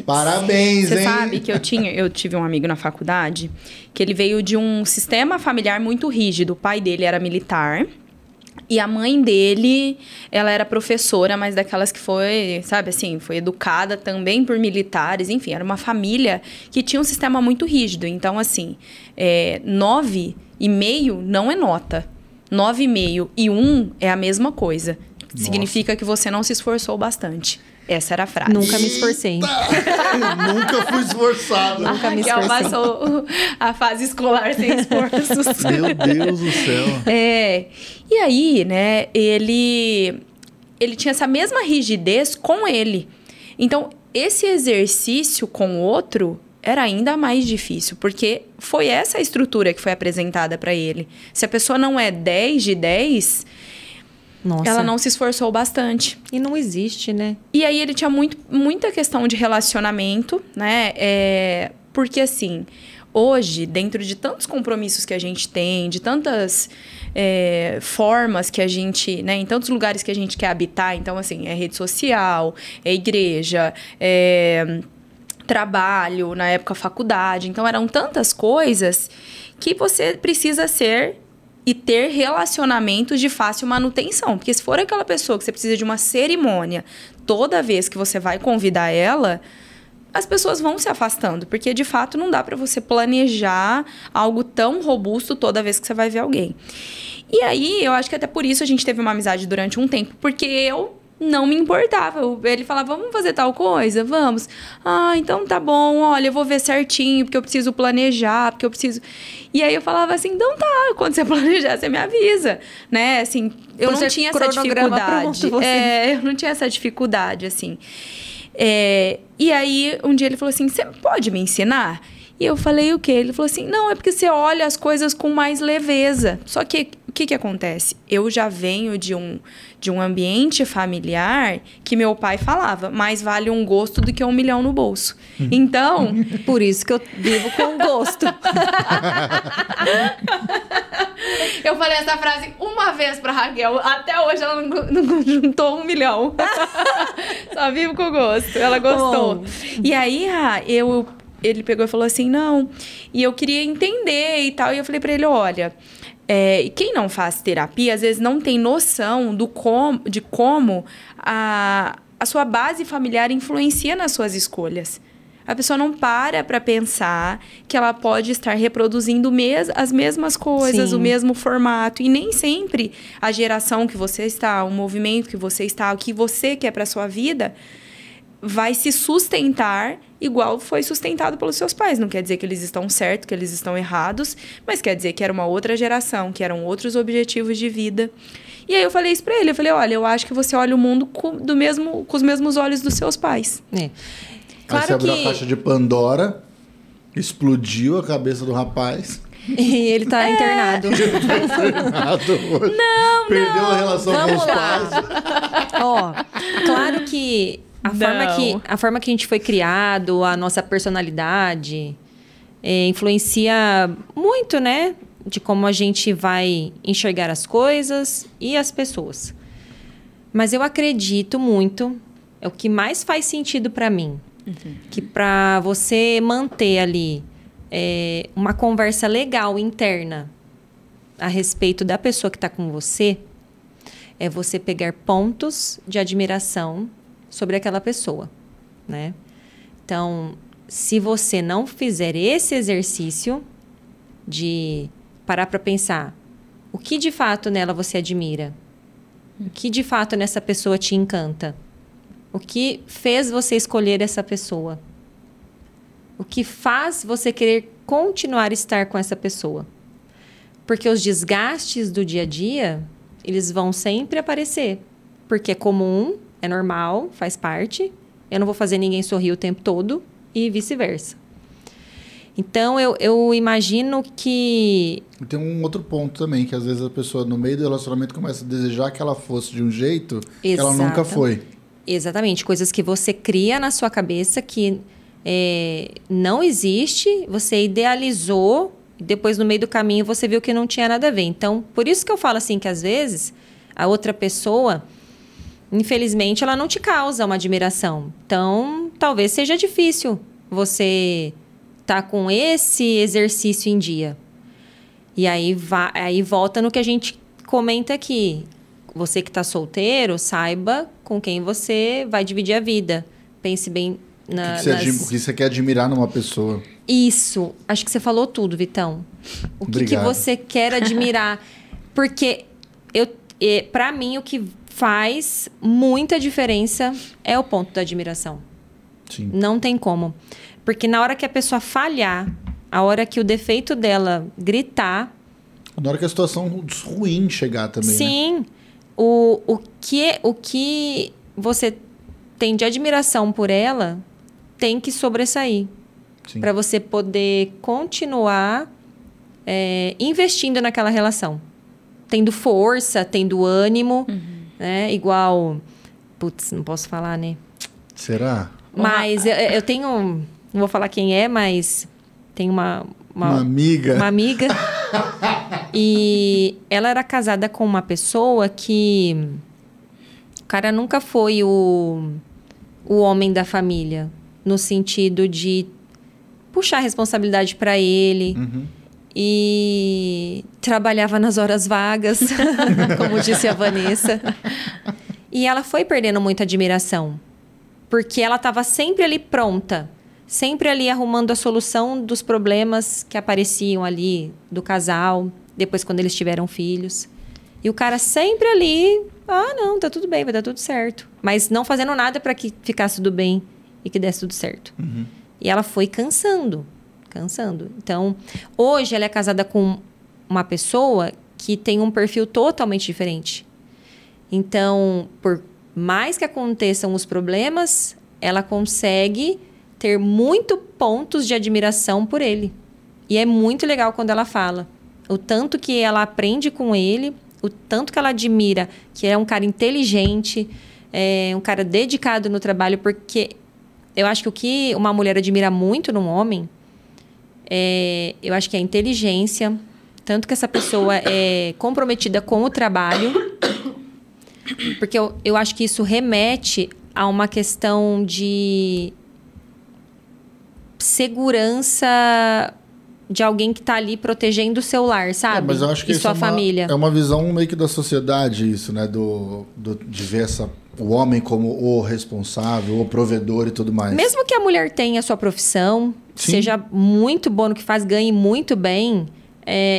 [SPEAKER 3] Parabéns,
[SPEAKER 2] Você
[SPEAKER 3] hein?
[SPEAKER 2] sabe que eu tive um amigo na faculdade que ele veio de um sistema familiar muito rígido. O pai dele era militar e a mãe dele, ela era professora, mas daquelas que foi, sabe assim, foi educada também por militares. Enfim, era uma família que tinha um sistema muito rígido. Então, assim, 9,5 não é nota. 9,5 e 1 é a mesma coisa. Nossa. Significa que você não se esforçou bastante. Essa era a frase.
[SPEAKER 1] Nunca me esforcei.
[SPEAKER 3] Nunca fui esforçado.
[SPEAKER 1] Nunca me esforcei.
[SPEAKER 2] Passou a fase escolar sem esforços.
[SPEAKER 3] Meu Deus do céu.
[SPEAKER 2] E aí, né, ele tinha essa mesma rigidez com ele. Então, esse exercício com o outro era ainda mais difícil, porque foi essa a estrutura que foi apresentada para ele. Se a pessoa não é 10 de 10... Nossa. Ela não se esforçou bastante.
[SPEAKER 1] E não existe, né?
[SPEAKER 2] E aí ele tinha muita questão de relacionamento, né? Porque assim, hoje, dentro de tantos compromissos que a gente tem, de tantas formas que a gente, né? Em tantos lugares que a gente quer habitar, então assim, é rede social, é igreja, trabalho, na época faculdade. Então eram tantas coisas que você precisa ser e ter relacionamentos de fácil manutenção. Porque se for aquela pessoa que você precisa de uma cerimônia toda vez que você vai convidar ela, as pessoas vão se afastando, porque de fato não dá para você planejar algo tão robusto toda vez que você vai ver alguém. E aí, eu acho que até por isso a gente teve uma amizade durante um tempo, porque eu não me importava. Ele falava, vamos fazer tal coisa? Vamos. Ah, então tá bom, olha, eu vou ver certinho, porque eu preciso planejar, porque eu preciso... E aí eu falava assim, então tá, quando você planejar, você me avisa, né? Assim, eu não tinha essa dificuldade. Eu não tinha essa dificuldade, assim. E aí, um dia ele falou assim, você pode me ensinar? E eu falei o quê? Ele falou assim, não, é porque você olha as coisas com mais leveza. Só que o que acontece? Eu já venho de um ambiente familiar que meu pai falava, mais vale um gosto do que 1 milhão no bolso. Então...
[SPEAKER 1] Por isso que eu vivo com gosto.
[SPEAKER 2] Eu falei essa frase uma vez pra Raquel. Até hoje ela não juntou 1 milhão. Só vivo com gosto. Ela gostou. Bom. E aí, ele pegou e falou assim, não. E eu queria entender e tal. E eu falei pra ele, olha... quem não faz terapia, às vezes não tem noção de como a sua base familiar influencia nas suas escolhas. A pessoa não para pensar que ela pode estar reproduzindo as mesmas coisas, Sim. o mesmo formato. E nem sempre a geração que você está, o movimento que você está, o que você quer para a sua vida, vai se sustentar igual foi sustentado pelos seus pais. Não quer dizer que eles estão certos, que eles estão errados, mas quer dizer que era uma outra geração, que eram outros objetivos de vida. E aí eu falei isso pra ele, eu falei, olha, eu acho que você olha o mundo com os mesmos olhos dos seus pais.
[SPEAKER 3] Claro. Aí você abriu a caixa de Pandora, explodiu a cabeça do rapaz...
[SPEAKER 1] E ele tá internado.
[SPEAKER 2] Não,
[SPEAKER 3] Perdeu a relação com os pais.
[SPEAKER 1] Claro que a forma que a gente foi criado, a nossa personalidade, influencia muito, né? De como a gente vai enxergar as coisas e as pessoas. Mas eu acredito muito, é o que mais faz sentido para mim, que para você manter ali uma conversa legal interna a respeito da pessoa que está com você, é você pegar pontos de admiração sobre aquela pessoa, né? Então, se você não fizer esse exercício de parar para pensar o que de fato nela você admira, o que de fato nessa pessoa te encanta, o que fez você escolher essa pessoa, o que faz você querer continuar a estar com essa pessoa. Porque os desgastes do dia a dia, eles vão sempre aparecer. Porque é comum, é normal, faz parte. Eu não vou fazer ninguém sorrir o tempo todo e vice-versa. Então, eu imagino que...
[SPEAKER 3] Tem um outro ponto também, que às vezes a pessoa no meio do relacionamento começa a desejar que ela fosse de um jeito que ela nunca foi.
[SPEAKER 1] Exatamente. Coisas que você cria na sua cabeça que não existe, você idealizou, depois no meio do caminho você viu que não tinha nada a ver. Então, por isso que eu falo assim, que às vezes a outra pessoa, infelizmente, ela não te causa uma admiração. Então, talvez seja difícil você estar com esse exercício em dia. E aí volta no que a gente comenta aqui. Você que está solteiro, saiba com quem você vai dividir a vida. Pense bem
[SPEAKER 3] o que você quer admirar numa pessoa.
[SPEAKER 1] Isso. Acho que você falou tudo, Vitão. O que você quer admirar. Porque para mim, o que faz muita diferença é o ponto da admiração.
[SPEAKER 3] Sim. Não
[SPEAKER 1] tem como. Porque na hora que a pessoa falhar, a hora que o defeito dela gritar...
[SPEAKER 3] Na hora que a situação ruim chegar também,
[SPEAKER 1] Sim.
[SPEAKER 3] Né?
[SPEAKER 1] O que você tem de admiração por ela tem que sobressair. Para você poder continuar investindo naquela relação. Tendo força, tendo ânimo. Né? Igual... Putz, não posso falar, né?
[SPEAKER 3] Será?
[SPEAKER 1] Mas eu tenho... Não vou falar quem é, mas tem uma
[SPEAKER 3] amiga.
[SPEAKER 1] Uma amiga. E ela era casada com uma pessoa que... O cara nunca foi o homem da família. No sentido de puxar a responsabilidade para ele. E trabalhava nas horas vagas, como disse a Vanessa. E ela foi perdendo muita admiração. Porque ela estava sempre ali pronta sempre ali arrumando a solução dos problemas que apareciam ali do casal, depois quando eles tiveram filhos. E o cara sempre ali, não, tá tudo bem, vai dar tudo certo. Mas não fazendo nada para que ficasse tudo bem e que desse tudo certo.
[SPEAKER 3] Uhum.
[SPEAKER 1] E ela foi cansando. Então, hoje ela é casada com uma pessoa que tem um perfil totalmente diferente. Então, por mais que aconteçam os problemas, ela consegue ter muito pontos de admiração por ele. E é muito legal quando ela fala. O tanto que ela aprende com ele, o tanto que ela admira, que é um cara inteligente, um cara dedicado no trabalho, porque eu acho que o que uma mulher admira muito num homem, eu acho que é a inteligência, tanto que essa pessoa é comprometida com o trabalho, porque eu acho que isso remete a uma questão de segurança de alguém que está ali protegendo o seu lar, sabe?
[SPEAKER 3] Mas eu acho que
[SPEAKER 1] e sua família.
[SPEAKER 3] É uma visão meio que da sociedade isso, né? De ver o homem como o responsável, o provedor e tudo mais.
[SPEAKER 1] Mesmo que a mulher tenha a sua profissão,
[SPEAKER 3] Sim.
[SPEAKER 1] seja muito boa no que faz, ganhe muito bem,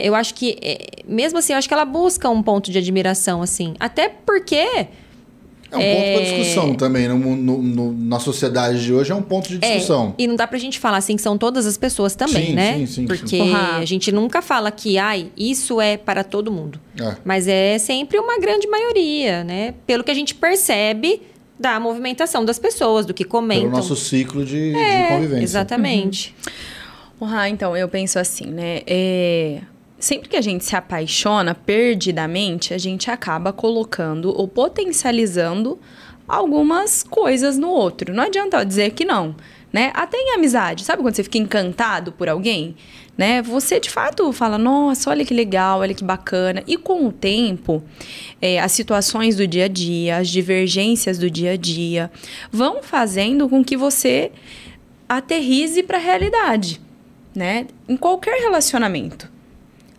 [SPEAKER 1] eu acho que, mesmo assim, eu acho que ela busca um ponto de admiração, assim. Até porque...
[SPEAKER 3] É um ponto para discussão também. Na sociedade de hoje é um ponto de discussão.
[SPEAKER 1] E não dá pra gente falar assim que são todas as pessoas também, né?
[SPEAKER 3] Sim.
[SPEAKER 1] Porque a gente nunca fala que isso é para todo mundo. Mas é sempre uma grande maioria, né? Pelo que a gente percebe da movimentação das pessoas, do que comentam.
[SPEAKER 3] Pelo nosso ciclo de convivência.
[SPEAKER 1] Exatamente.
[SPEAKER 2] Então, eu penso assim, né? Sempre que a gente se apaixona perdidamente, a gente acaba colocando ou potencializando algumas coisas no outro. Não adianta eu dizer que não, né? Até em amizade. Sabe quando você fica encantado por alguém? Né? Você, de fato, fala, nossa, olha que legal, olha que bacana. E com o tempo, as situações do dia a dia, as divergências do dia a dia, vão fazendo com que você aterrize para a realidade, né? Em qualquer relacionamento.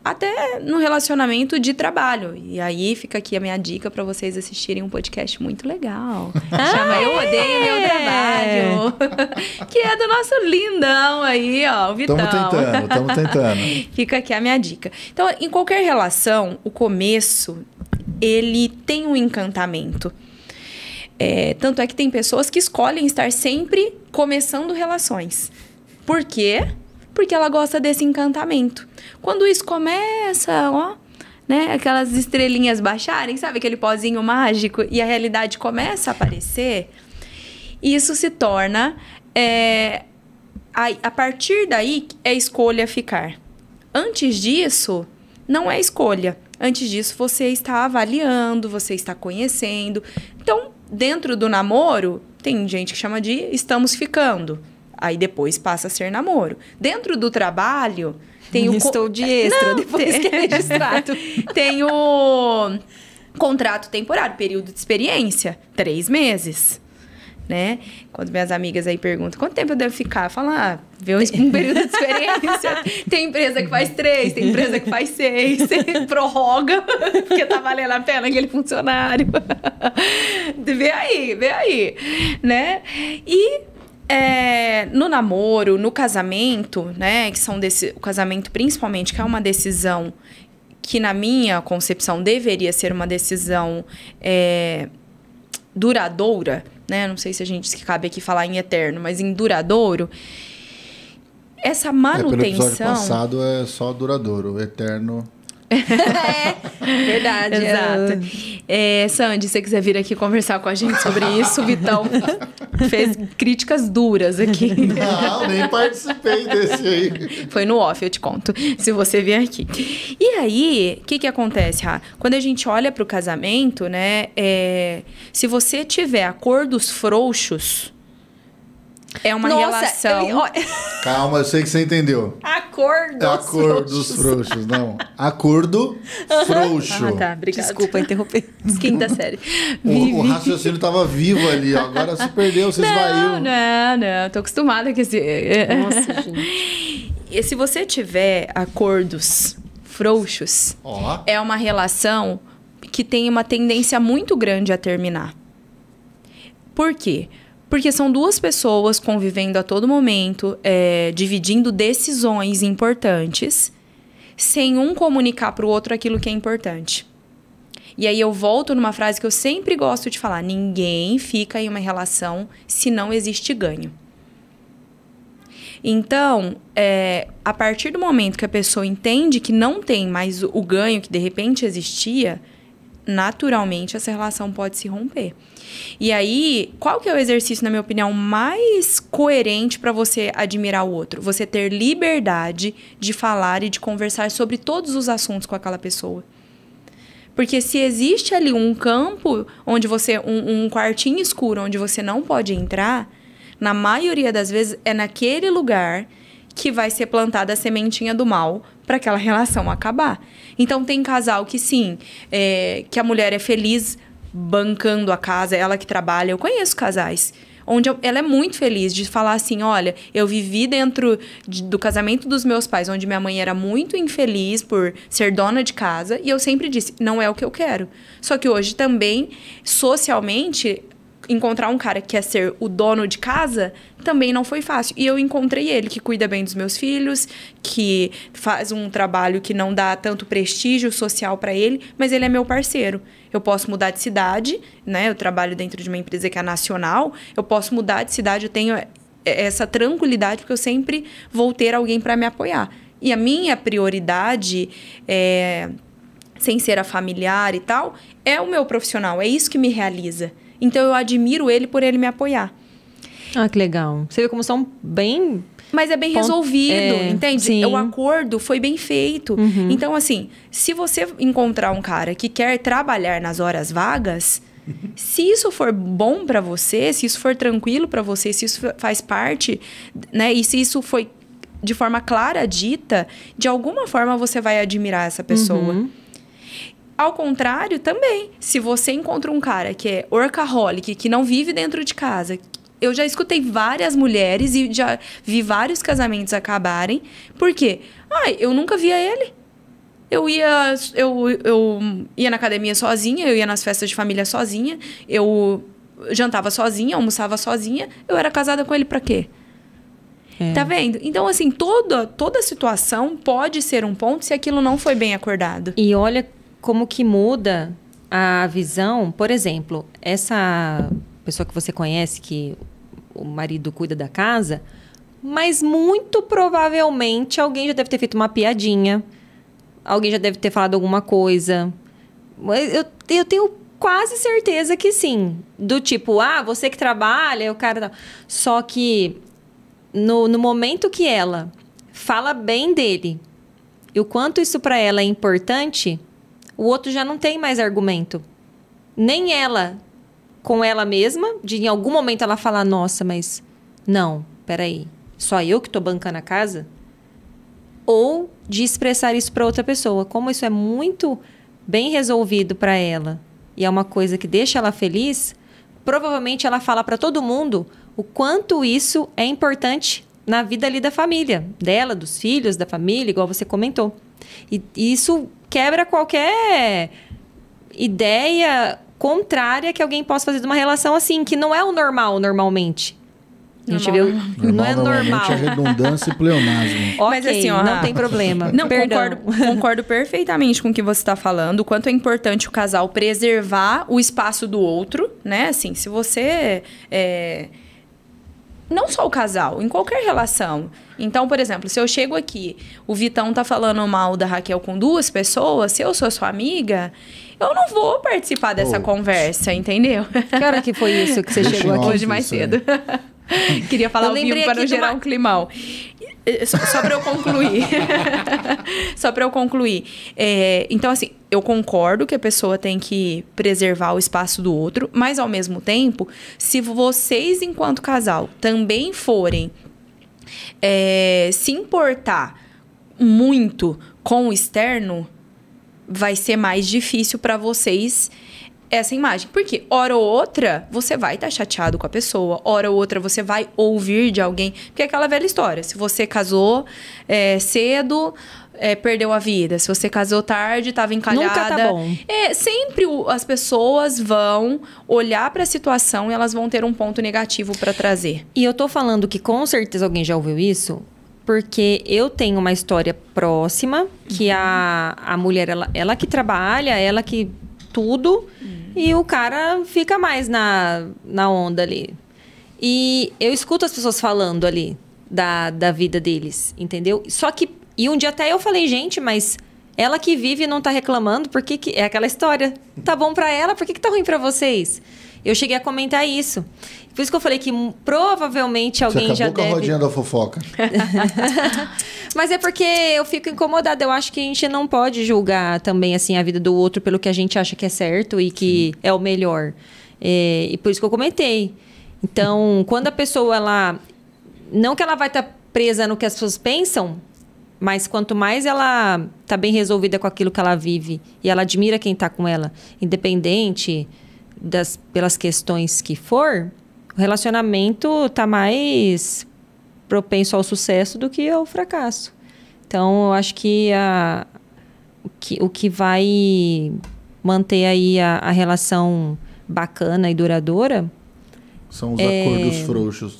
[SPEAKER 2] Até no relacionamento de trabalho. E aí fica aqui a minha dica para vocês assistirem um podcast muito legal. Chama Eu Odeio Meu Trabalho. Que é do nosso lindão aí, ó, o Vitão.
[SPEAKER 3] Estamos tentando.
[SPEAKER 2] Fica aqui a minha dica. Então, em qualquer relação, o começo, ele tem um encantamento. Tanto é que tem pessoas que escolhem estar sempre começando relações. Por quê? Porque ela gosta desse encantamento. Quando isso começa, né, aquelas estrelinhas baixarem, sabe? Aquele pozinho mágico e a realidade começa a aparecer, isso se torna... a partir daí, é escolha ficar. Antes disso, não é escolha. Antes disso, você está avaliando, você está conhecendo. Então, dentro do namoro, tem gente que chama de estamos ficando. Aí depois passa a ser namoro. Dentro do trabalho, tem o...
[SPEAKER 1] Estou de extra, depois que é registrado.
[SPEAKER 2] Tem o contrato temporário, período de experiência, 3 meses. Né? Quando minhas amigas aí perguntam, quanto tempo eu devo ficar? Eu falo, vê um período de experiência. Tem empresa que faz 3, tem empresa que faz 6, prorroga, porque tá valendo a pena aquele funcionário. Vê aí, né? E no namoro, no casamento, né? Que são o casamento principalmente, que é uma decisão que na minha concepção deveria ser uma decisão duradoura, né? Não sei se cabe aqui falar em eterno, mas em duradouro. Essa manutenção...
[SPEAKER 3] Pelo episódio passado é só duradouro, eterno...
[SPEAKER 1] Verdade.
[SPEAKER 2] Exato. Sandy, se você quiser vir aqui conversar com a gente sobre isso, o Vitão fez críticas duras aqui.
[SPEAKER 3] Não, nem participei desse aí.
[SPEAKER 2] Foi no off, eu te conto, se você vier aqui. E aí, o que acontece, Rá? Quando a gente olha para o casamento, né? Se você tiver acordos frouxos, é uma relação...
[SPEAKER 3] Calma, eu sei que você entendeu.
[SPEAKER 1] Acordos
[SPEAKER 3] frouxos, não. Acordo frouxo.
[SPEAKER 2] Tá, obrigada.
[SPEAKER 1] Desculpa interromper.
[SPEAKER 2] Quinta série.
[SPEAKER 3] O raciocínio tava vivo ali, ó. Agora se perdeu, se esvaiu.
[SPEAKER 2] Não. Tô acostumada com esse...
[SPEAKER 1] Nossa, gente.
[SPEAKER 2] E se você tiver acordos frouxos, é uma relação que tem uma tendência muito grande a terminar. Por quê? Porque são duas pessoas convivendo a todo momento, dividindo decisões importantes, sem um comunicar para o outro aquilo que é importante. E aí eu volto numa frase que eu sempre gosto de falar: ninguém fica em uma relação se não existe ganho. Então, a partir do momento que a pessoa entende que não tem mais o ganho que de repente existia, naturalmente essa relação pode se romper. E aí, qual que é o exercício, na minha opinião, mais coerente para você admirar o outro? Você ter liberdade de falar e de conversar sobre todos os assuntos com aquela pessoa. Porque se existe ali um campo onde você... um quartinho escuro onde você não pode entrar, na maioria das vezes é naquele lugar que vai ser plantada a sementinha do mal para aquela relação acabar. Então, tem casal que sim, que a mulher é feliz bancando a casa, ela que trabalha. Eu conheço casais onde ela é muito feliz de falar assim: olha, eu vivi dentro do casamento dos meus pais, onde minha mãe era muito infeliz por ser dona de casa, e eu sempre disse, não é o que eu quero. Só que hoje também, socialmente, encontrar um cara que quer ser o dono de casa também não foi fácil. E eu encontrei ele, que cuida bem dos meus filhos, que faz um trabalho que não dá tanto prestígio social para ele, mas ele é meu parceiro. Eu posso mudar de cidade, né? Eu trabalho dentro de uma empresa que é nacional, eu posso mudar de cidade, eu tenho essa tranquilidade, porque eu sempre vou ter alguém para me apoiar. E a minha prioridade, sem ser a familiar e tal, é o meu profissional, é isso que me realiza. Então, eu admiro ele por ele me apoiar.
[SPEAKER 1] Ah, que legal. Você vê como são bem...
[SPEAKER 2] Mas é bem resolvido, entende?
[SPEAKER 1] Sim.
[SPEAKER 2] O acordo foi bem feito.
[SPEAKER 1] Uhum.
[SPEAKER 2] Então, assim, se você encontrar um cara que quer trabalhar nas horas vagas, se isso for bom pra você, se isso for tranquilo pra você, se isso faz parte, né? E se isso foi de forma clara dita, de alguma forma você vai admirar essa pessoa.
[SPEAKER 1] Uhum.
[SPEAKER 2] Ao contrário, também. Se você encontra um cara que é workaholic, que não vive dentro de casa... Eu já escutei várias mulheres e já vi vários casamentos acabarem. Por quê? Eu nunca via ele. Eu ia na academia sozinha, eu ia nas festas de família sozinha, eu jantava sozinha, almoçava sozinha. Eu era casada com ele pra quê? Tá vendo? Então, assim, toda situação pode ser um ponto se aquilo não foi bem acordado.
[SPEAKER 1] E olha como que muda a visão. Por exemplo, essa pessoa que você conhece, que o marido cuida da casa, mas muito provavelmente alguém já deve ter feito uma piadinha, alguém já deve ter falado alguma coisa. Eu tenho quase certeza que sim. Do tipo, você que trabalha, o cara... Só que no momento que ela fala bem dele e o quanto isso para ela é importante, o outro já não tem mais argumento. Nem ela... com ela mesma, de em algum momento ela falar, nossa, mas não, peraí, só eu que tô bancando a casa? Ou de expressar isso para outra pessoa. Como isso é muito bem resolvido para ela e é uma coisa que deixa ela feliz, provavelmente ela fala para todo mundo o quanto isso é importante na vida ali da família, dela, dos filhos, da família, igual você comentou. E isso quebra qualquer ideia contrária que alguém possa fazer de uma relação assim, que não é o normal normalmente. A gente vê, não é normal.
[SPEAKER 3] É redundância e pleonasmo.
[SPEAKER 1] Ok, mas assim, não tem problema.
[SPEAKER 2] Não, concordo perfeitamente com o que você está falando, o quanto é importante o casal preservar o espaço do outro, né? Assim, se você... Não só o casal, em qualquer relação. Então, por exemplo, se eu chego aqui, o Vitão tá falando mal da Raquel com 2 pessoas, se eu sou sua amiga, eu não vou participar dessa conversa, entendeu?
[SPEAKER 1] Que hora que foi isso que você chegou aqui?
[SPEAKER 2] Hoje mais cedo. Queria falar ao vivo para não gerar um climão. Só para eu concluir. Só para eu concluir. Então, assim, eu concordo que a pessoa tem que preservar o espaço do outro, mas, ao mesmo tempo, se vocês, enquanto casal, também forem se importar muito com o externo, vai ser mais difícil para vocês essa imagem. Porque, hora ou outra, você vai estar chateado com a pessoa. Hora ou outra, você vai ouvir de alguém. Porque é aquela velha história. Se você casou cedo, perdeu a vida, se você casou tarde, estava encalhada.
[SPEAKER 1] Nunca tá bom.
[SPEAKER 2] Sempre as pessoas vão olhar para a situação e elas vão ter um ponto negativo para trazer.
[SPEAKER 1] E eu tô falando que com certeza alguém já ouviu isso, porque eu tenho uma história próxima, que a mulher, ela que trabalha, ela que tudo, e o cara fica mais na onda ali. E eu escuto as pessoas falando ali da vida deles, entendeu? Só que, e um dia até eu falei, gente, mas ela que vive e não tá reclamando, por que é aquela história? Tá bom pra ela, por que tá ruim pra vocês? Eu cheguei a comentar isso. Por isso que eu falei que provavelmente alguém já deve...
[SPEAKER 3] Você acabou com a rodinha da fofoca.
[SPEAKER 1] Mas é porque eu fico incomodada. Eu acho que a gente não pode julgar também assim a vida do outro pelo que a gente acha que é certo e que é o melhor. E por isso que eu comentei. Então, quando a pessoa, ela... Não que ela vai estar presa no que as pessoas pensam, mas quanto mais ela tá bem resolvida com aquilo que ela vive e ela admira quem tá com ela, independente pelas questões que for, o relacionamento tá mais propenso ao sucesso do que ao fracasso. Então, eu acho que o que vai manter aí a relação bacana e duradoura...
[SPEAKER 3] São os acordos frouxos.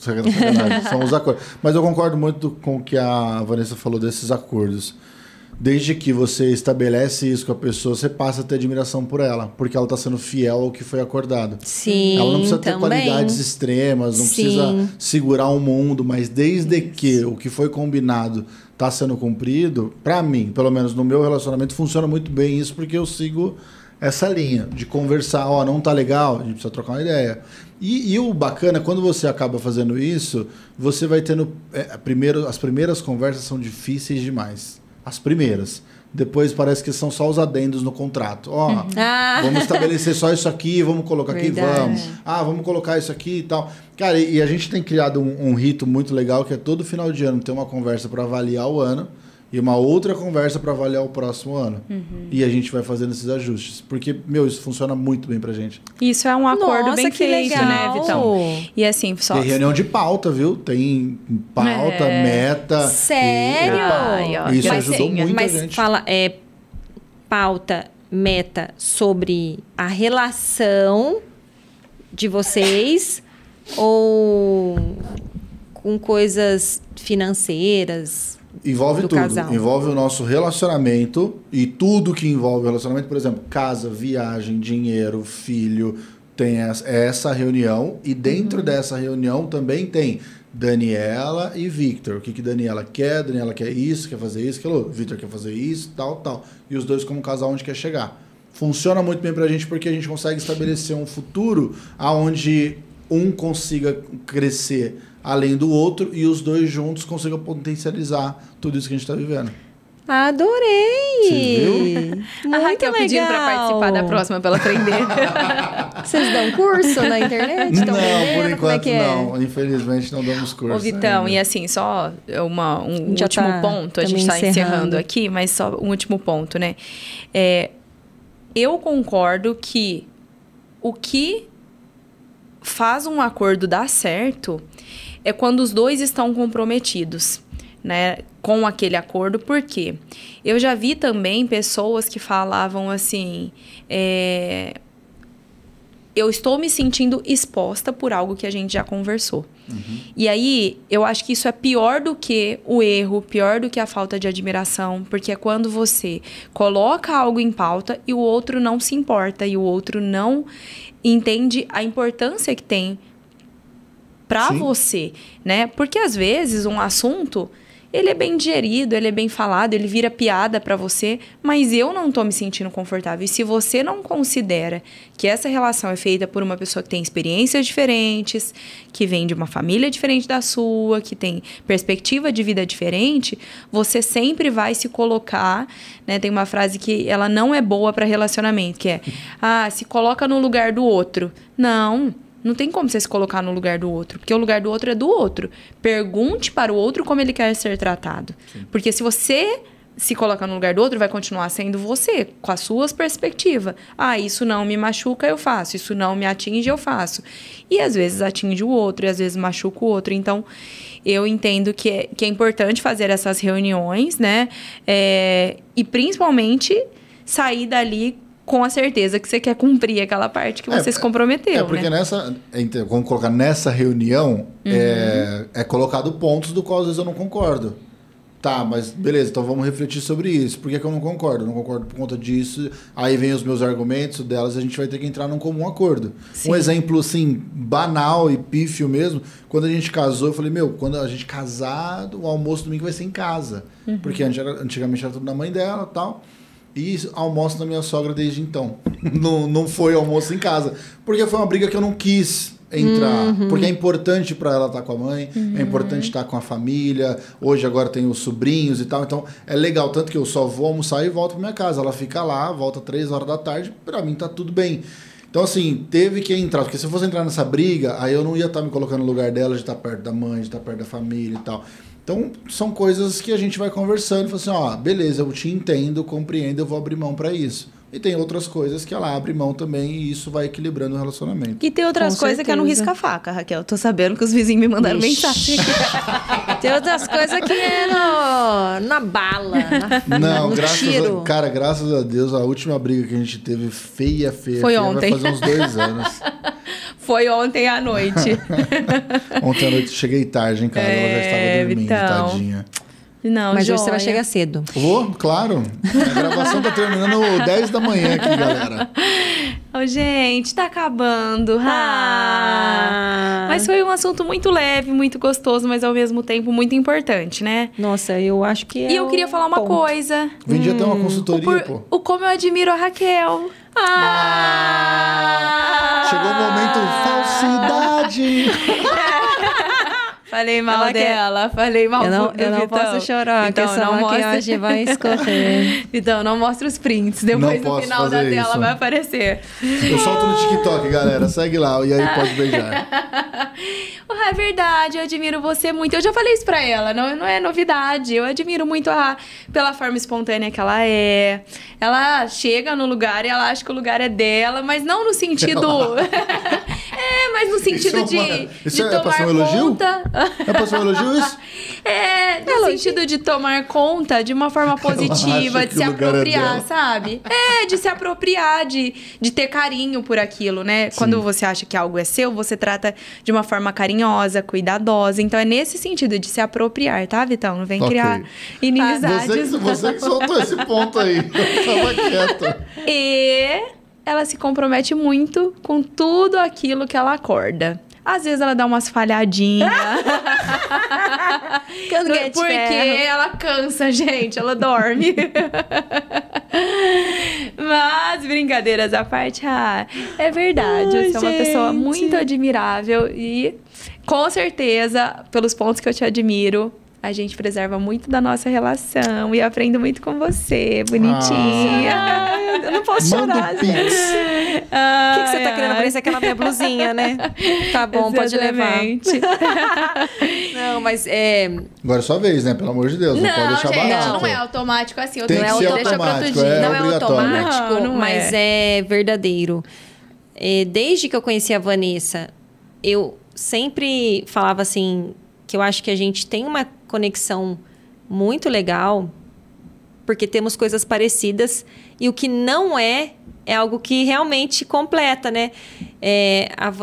[SPEAKER 3] São os acordos. Mas eu concordo muito com o que a Vanessa falou desses acordos. Desde que você estabelece isso com a pessoa, você passa a ter admiração por ela, porque ela está sendo fiel ao que foi acordado.
[SPEAKER 1] Sim,
[SPEAKER 3] ela não precisa ter
[SPEAKER 1] também.
[SPEAKER 3] qualidades extremas, não precisa segurar o mundo, mas desde que o que foi combinado está sendo cumprido, para mim, pelo menos no meu relacionamento, funciona muito bem isso, porque eu sigo essa linha de conversar, não tá legal, a gente precisa trocar uma ideia. E o bacana, quando você acaba fazendo isso, você vai tendo... as primeiras conversas são difíceis demais. As primeiras. Depois parece que são só os adendos no contrato. Vamos estabelecer só isso aqui, vamos colocar aqui, vamos. Vamos colocar isso aqui e tal. Cara, e a gente tem criado um rito muito legal, que é todo final de ano ter uma conversa para avaliar o ano e uma outra conversa para avaliar o próximo ano. E a gente vai fazendo esses ajustes. Porque, isso funciona muito bem pra gente.
[SPEAKER 2] Isso é um acordo bem feito,
[SPEAKER 1] legal.
[SPEAKER 2] né, Vitão? E assim, só...
[SPEAKER 3] Tem reunião de pauta, viu? Tem pauta, meta.
[SPEAKER 1] Sério?
[SPEAKER 3] Isso ajudou muito a gente.
[SPEAKER 1] Mas fala, pauta, meta sobre a relação de vocês ou com coisas financeiras?
[SPEAKER 3] Envolve tudo.
[SPEAKER 1] Casal.
[SPEAKER 3] Envolve o nosso relacionamento e tudo que envolve o relacionamento. Por exemplo, casa, viagem, dinheiro, filho. Tem essa reunião. E dentro dessa reunião também tem Daniela e Victor. O que Daniela quer? Daniela quer isso, quer fazer isso, aquilo. Victor quer fazer isso, tal. E os dois como casal onde quer chegar. Funciona muito bem pra gente porque a gente consegue estabelecer um futuro onde um consiga crescer além do outro e os dois juntos consigam potencializar tudo isso que a gente está vivendo.
[SPEAKER 1] Adorei!
[SPEAKER 3] Você viu?
[SPEAKER 1] Muito
[SPEAKER 2] a Raquel
[SPEAKER 1] legal.
[SPEAKER 2] pedindo para participar da próxima para ela aprender.
[SPEAKER 1] Vocês dão curso na internet?
[SPEAKER 3] Não,
[SPEAKER 1] Como
[SPEAKER 3] por
[SPEAKER 1] é
[SPEAKER 3] enquanto
[SPEAKER 1] que é?
[SPEAKER 3] não. Infelizmente não damos curso.
[SPEAKER 2] Ô, Vitão,
[SPEAKER 3] ainda.
[SPEAKER 2] e assim, só um
[SPEAKER 1] Já
[SPEAKER 2] último
[SPEAKER 1] tá
[SPEAKER 2] ponto. A gente
[SPEAKER 1] também
[SPEAKER 2] está encerrando aqui, mas só um último ponto, né? Eu concordo que o que faz um acordo dar certo é quando os dois estão comprometidos, né, com aquele acordo. Por quê? Eu já vi também pessoas que falavam assim, eu estou me sentindo exposta por algo que a gente já conversou. E aí, eu acho que isso é pior do que o erro, pior do que a falta de admiração, porque é quando você coloca algo em pauta e o outro não se importa, e o outro não entende a importância que tem para você, né? Porque às vezes um assunto, ele é bem digerido, ele é bem falado, ele vira piada para você, mas eu não tô me sentindo confortável. E se você não considera que essa relação é feita por uma pessoa que tem experiências diferentes, que vem de uma família diferente da sua, que tem perspectiva de vida diferente, você sempre vai se colocar, né? Tem uma frase que ela não é boa para relacionamento, que é: se coloca no lugar do outro. Não tem como você se colocar no lugar do outro, porque o lugar do outro é do outro. Pergunte para o outro como ele quer ser tratado. Sim. Porque se você se colocar no lugar do outro, vai continuar sendo você, com as suas perspectivas. Ah, isso não me machuca, eu faço. Isso não me atinge, eu faço. E às vezes atinge o outro, e às vezes machuca o outro. Então, eu entendo que é importante fazer essas reuniões, né? E principalmente sair dali com a certeza que você quer cumprir aquela parte que você se comprometeu,
[SPEAKER 3] porque
[SPEAKER 2] né?
[SPEAKER 3] vamos colocar nessa reunião, é colocado pontos do qual às vezes eu não concordo. Tá, mas beleza, então vamos refletir sobre isso. Por que eu não concordo? Eu não concordo por conta disso. Aí vem os meus argumentos delas, a gente vai ter que entrar num comum acordo. Sim. Um exemplo, assim, banal e pífio mesmo. Quando a gente casou, eu falei, quando a gente casar, o almoço domingo vai ser em casa. Porque antigamente era tudo na mãe dela e tal. E almoço na minha sogra desde então. Não foi almoço em casa. Porque foi uma briga que eu não quis entrar, porque é importante para ela estar com a mãe, é importante estar com a família, hoje agora tem os sobrinhos e tal, então é legal, tanto que eu só vou almoçar e volto para minha casa, ela fica lá, volta 3 horas da tarde, para mim tá tudo bem. Então assim, teve que entrar, porque se eu fosse entrar nessa briga, aí eu não ia estar me colocando no lugar dela, de estar perto da mãe, de estar perto da família e tal. Então, são coisas que a gente vai conversando, e fala assim, beleza, eu te entendo, compreendo, eu vou abrir mão para isso. E tem outras coisas que ela abre mão também e isso vai equilibrando o relacionamento.
[SPEAKER 2] E tem outras coisas que eu não risco a faca, Raquel. Tô sabendo que os vizinhos me mandaram mensagem.
[SPEAKER 1] Tem outras coisas que é na bala, no tiro.
[SPEAKER 3] Graças a Deus, a última briga que a gente teve feia,
[SPEAKER 2] foi ontem.
[SPEAKER 3] Vai fazer uns 2 anos.
[SPEAKER 2] Foi ontem à noite.
[SPEAKER 3] Ontem à noite cheguei tarde em casa, ela já estava dormindo, tadinha.
[SPEAKER 2] Não,
[SPEAKER 1] mas hoje você vai chegar cedo.
[SPEAKER 3] Vou, claro. A gravação tá terminando 10 da manhã aqui, galera.
[SPEAKER 2] Gente, tá acabando. Mas foi um assunto muito leve, muito gostoso, mas ao mesmo tempo muito importante, né?
[SPEAKER 1] Nossa, eu acho que
[SPEAKER 2] E eu queria falar uma coisa.
[SPEAKER 3] Vendi até uma consultoria, pô.
[SPEAKER 2] O como eu admiro a Raquel.
[SPEAKER 3] Chegou o momento falsidade.
[SPEAKER 2] Falei mal dela, falei mal do
[SPEAKER 1] Eu não posso chorar, então, porque essa maquiagem vai escorrer.
[SPEAKER 2] Então, não mostra os prints. Depois no final da tela vai aparecer.
[SPEAKER 3] Eu solto no TikTok, galera. Segue lá e aí pode beijar.
[SPEAKER 2] É verdade, eu admiro você muito. Eu já falei isso pra ela, não é novidade. Eu admiro muito pela forma espontânea que ela é. Ela chega no lugar e ela acha que o lugar é dela, mas não no sentido... mas no sentido de tomar conta.
[SPEAKER 3] É pra ser um elogio isso?
[SPEAKER 2] No sentido de tomar conta de uma forma positiva, de se apropriar, sabe? De se apropriar, de ter carinho por aquilo, né? Sim. Quando você acha que algo é seu, você trata de uma forma carinhosa, cuidadosa. Então, é nesse sentido de se apropriar, tá, Vitão? Não vem criar inimizades.
[SPEAKER 3] Você que soltou esse ponto aí. Eu tava quieta.
[SPEAKER 2] E ela se compromete muito com tudo aquilo que ela acorda. Às vezes ela dá umas falhadinhas. Porque ela cansa, gente. Ela dorme. Mas, brincadeiras à parte, é verdade. Você é uma pessoa muito admirável. E, com certeza, pelos pontos que eu te admiro, a gente preserva muito da nossa relação. E aprendo muito com você, bonitinha. Eu não posso chorar, gente.
[SPEAKER 1] O que você tá querendo parecer aquela minha blusinha, né? Tá bom, pode levar. Não, mas
[SPEAKER 3] Agora é sua vez, né? Pelo amor de Deus, não pode deixar barato.
[SPEAKER 2] Não é automático assim.
[SPEAKER 3] Tem que ser automático,
[SPEAKER 1] não é automático, mas é verdadeiro. Desde que eu conheci a Vanessa, eu sempre falava assim, que eu acho que a gente tem uma conexão muito legal, porque temos coisas parecidas, e o que não é algo que realmente completa, né?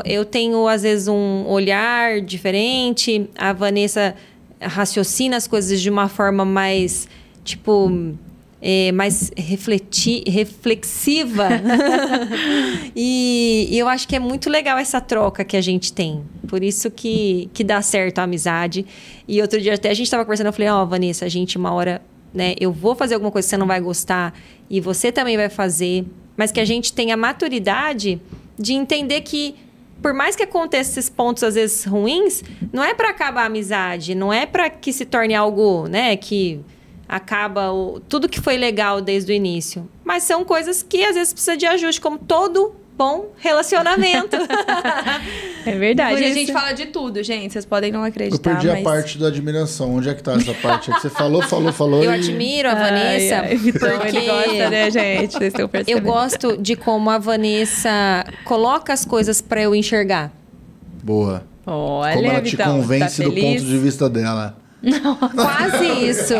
[SPEAKER 1] Eu tenho, às vezes, um olhar diferente, a Vanessa raciocina as coisas de uma forma mais, mais reflexiva. E eu acho que é muito legal essa troca que a gente tem. Por isso que dá certo a amizade. E outro dia até a gente estava conversando, eu falei, Vanessa, a gente uma hora, né, eu vou fazer alguma coisa que você não vai gostar e você também vai fazer, mas que a gente tenha a maturidade de entender que, por mais que aconteça esses pontos às vezes ruins, não é para acabar a amizade, não é para que se torne algo, né, que tudo que foi legal desde o início. Mas são coisas que às vezes precisa de ajuste, como todo bom relacionamento.
[SPEAKER 2] É verdade.
[SPEAKER 1] Por
[SPEAKER 2] E a
[SPEAKER 1] isso-
[SPEAKER 2] gente fala de tudo, gente. Vocês podem não acreditar,
[SPEAKER 3] Eu perdi
[SPEAKER 2] mas...
[SPEAKER 3] a parte da admiração. Onde é que tá essa parte? É que você falou
[SPEAKER 1] Eu
[SPEAKER 3] e...
[SPEAKER 1] admiro a Vanessa,
[SPEAKER 2] Vitão,
[SPEAKER 1] porque
[SPEAKER 2] ele gosta, né, gente? Vocês estão
[SPEAKER 1] eu
[SPEAKER 2] percebendo.
[SPEAKER 1] gosto de como a Vanessa coloca as coisas pra eu enxergar.
[SPEAKER 3] Boa.
[SPEAKER 2] Olha,
[SPEAKER 3] Como ela te
[SPEAKER 2] Vitão,
[SPEAKER 3] convence
[SPEAKER 2] tá
[SPEAKER 3] do
[SPEAKER 2] feliz?
[SPEAKER 3] ponto de vista dela.
[SPEAKER 1] Quase isso.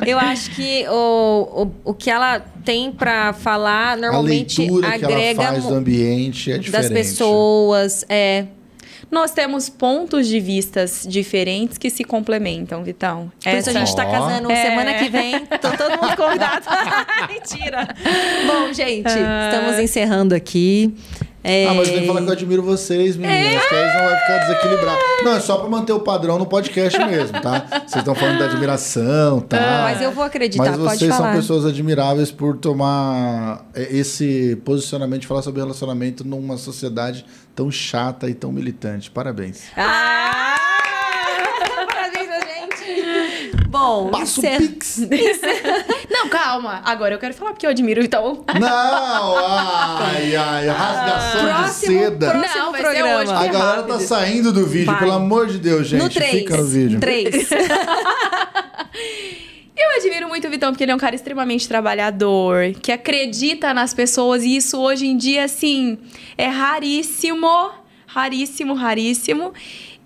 [SPEAKER 1] Eu acho que o que ela tem pra falar normalmente
[SPEAKER 3] a leitura que
[SPEAKER 1] agrega
[SPEAKER 3] ela faz do ambiente é diferente.
[SPEAKER 1] das pessoas.
[SPEAKER 2] Nós temos pontos de vistas diferentes que se complementam, Vitão.
[SPEAKER 1] Por isso a gente tá
[SPEAKER 3] Ó.
[SPEAKER 1] casando semana que vem. Tô todo mundo convidado. Mentira. Bom, gente, estamos encerrando aqui.
[SPEAKER 3] Mas tem que falar que eu admiro vocês, meninas. Que aí não vai ficar desequilibrado. Não, é só pra manter o padrão no podcast mesmo, tá? Vocês estão falando da admiração, tá?
[SPEAKER 1] Mas eu vou acreditar,
[SPEAKER 3] Mas
[SPEAKER 1] pode
[SPEAKER 3] vocês
[SPEAKER 1] falar.
[SPEAKER 3] são pessoas admiráveis por tomar esse posicionamento de falar sobre relacionamento numa sociedade tão chata e tão militante. Parabéns.
[SPEAKER 1] Parabéns a gente. Bom,
[SPEAKER 3] Passa o
[SPEAKER 1] encerra-
[SPEAKER 3] Pix.
[SPEAKER 2] Não, calma. Agora eu quero falar porque eu admiro o Vitão.
[SPEAKER 3] Não, rasgação de
[SPEAKER 1] Próximo
[SPEAKER 3] seda.
[SPEAKER 1] Próximo
[SPEAKER 2] Não, vai ser
[SPEAKER 1] programa.
[SPEAKER 2] hoje.
[SPEAKER 3] A galera tá saindo do vídeo,
[SPEAKER 1] Vai.
[SPEAKER 3] pelo amor de Deus, gente.
[SPEAKER 1] no 3.
[SPEAKER 3] Fica no vídeo.
[SPEAKER 1] 3.
[SPEAKER 2] Eu admiro muito o Vitão porque ele é um cara extremamente trabalhador, que acredita nas pessoas e isso hoje em dia, assim, é raríssimo, raríssimo, raríssimo.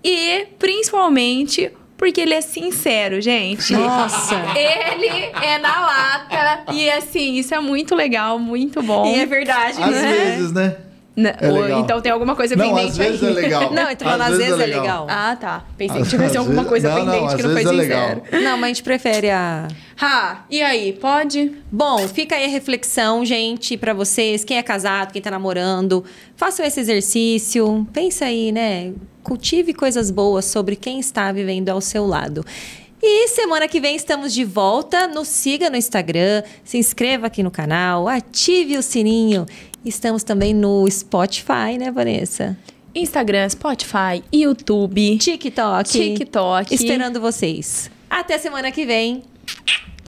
[SPEAKER 2] E principalmente porque ele é sincero, gente.
[SPEAKER 1] Nossa.
[SPEAKER 2] Ele é na lata e assim, isso é muito legal, muito bom.
[SPEAKER 1] E é verdade,
[SPEAKER 3] Às
[SPEAKER 1] né?
[SPEAKER 3] vezes, né?
[SPEAKER 2] Né?
[SPEAKER 3] É legal.
[SPEAKER 2] Então tem alguma coisa
[SPEAKER 3] Não,
[SPEAKER 2] pendente
[SPEAKER 3] às vezes
[SPEAKER 2] aí.
[SPEAKER 3] é legal.
[SPEAKER 1] Não, então às vezes é legal.
[SPEAKER 2] Ah, tá. Pensei que tivesse
[SPEAKER 3] Às
[SPEAKER 2] alguma
[SPEAKER 3] vezes-
[SPEAKER 2] coisa
[SPEAKER 3] não,
[SPEAKER 2] pendente
[SPEAKER 3] às
[SPEAKER 2] que não foi
[SPEAKER 3] vezes é
[SPEAKER 2] sincero.
[SPEAKER 3] legal.
[SPEAKER 1] Não, mas a gente prefere a...
[SPEAKER 2] E aí, pode?
[SPEAKER 1] Bom, fica aí a reflexão, gente, pra vocês. Quem é casado, quem tá namorando, façam esse exercício. Pensa aí, né? Cultive coisas boas sobre quem está vivendo ao seu lado. E semana que vem estamos de volta. Nos siga no Instagram, se inscreva aqui no canal, ative o sininho. Estamos também no Spotify, né, Vanessa?
[SPEAKER 2] Instagram, Spotify, YouTube,
[SPEAKER 1] TikTok.
[SPEAKER 2] TikTok.
[SPEAKER 1] Esperando vocês. Até semana que vem.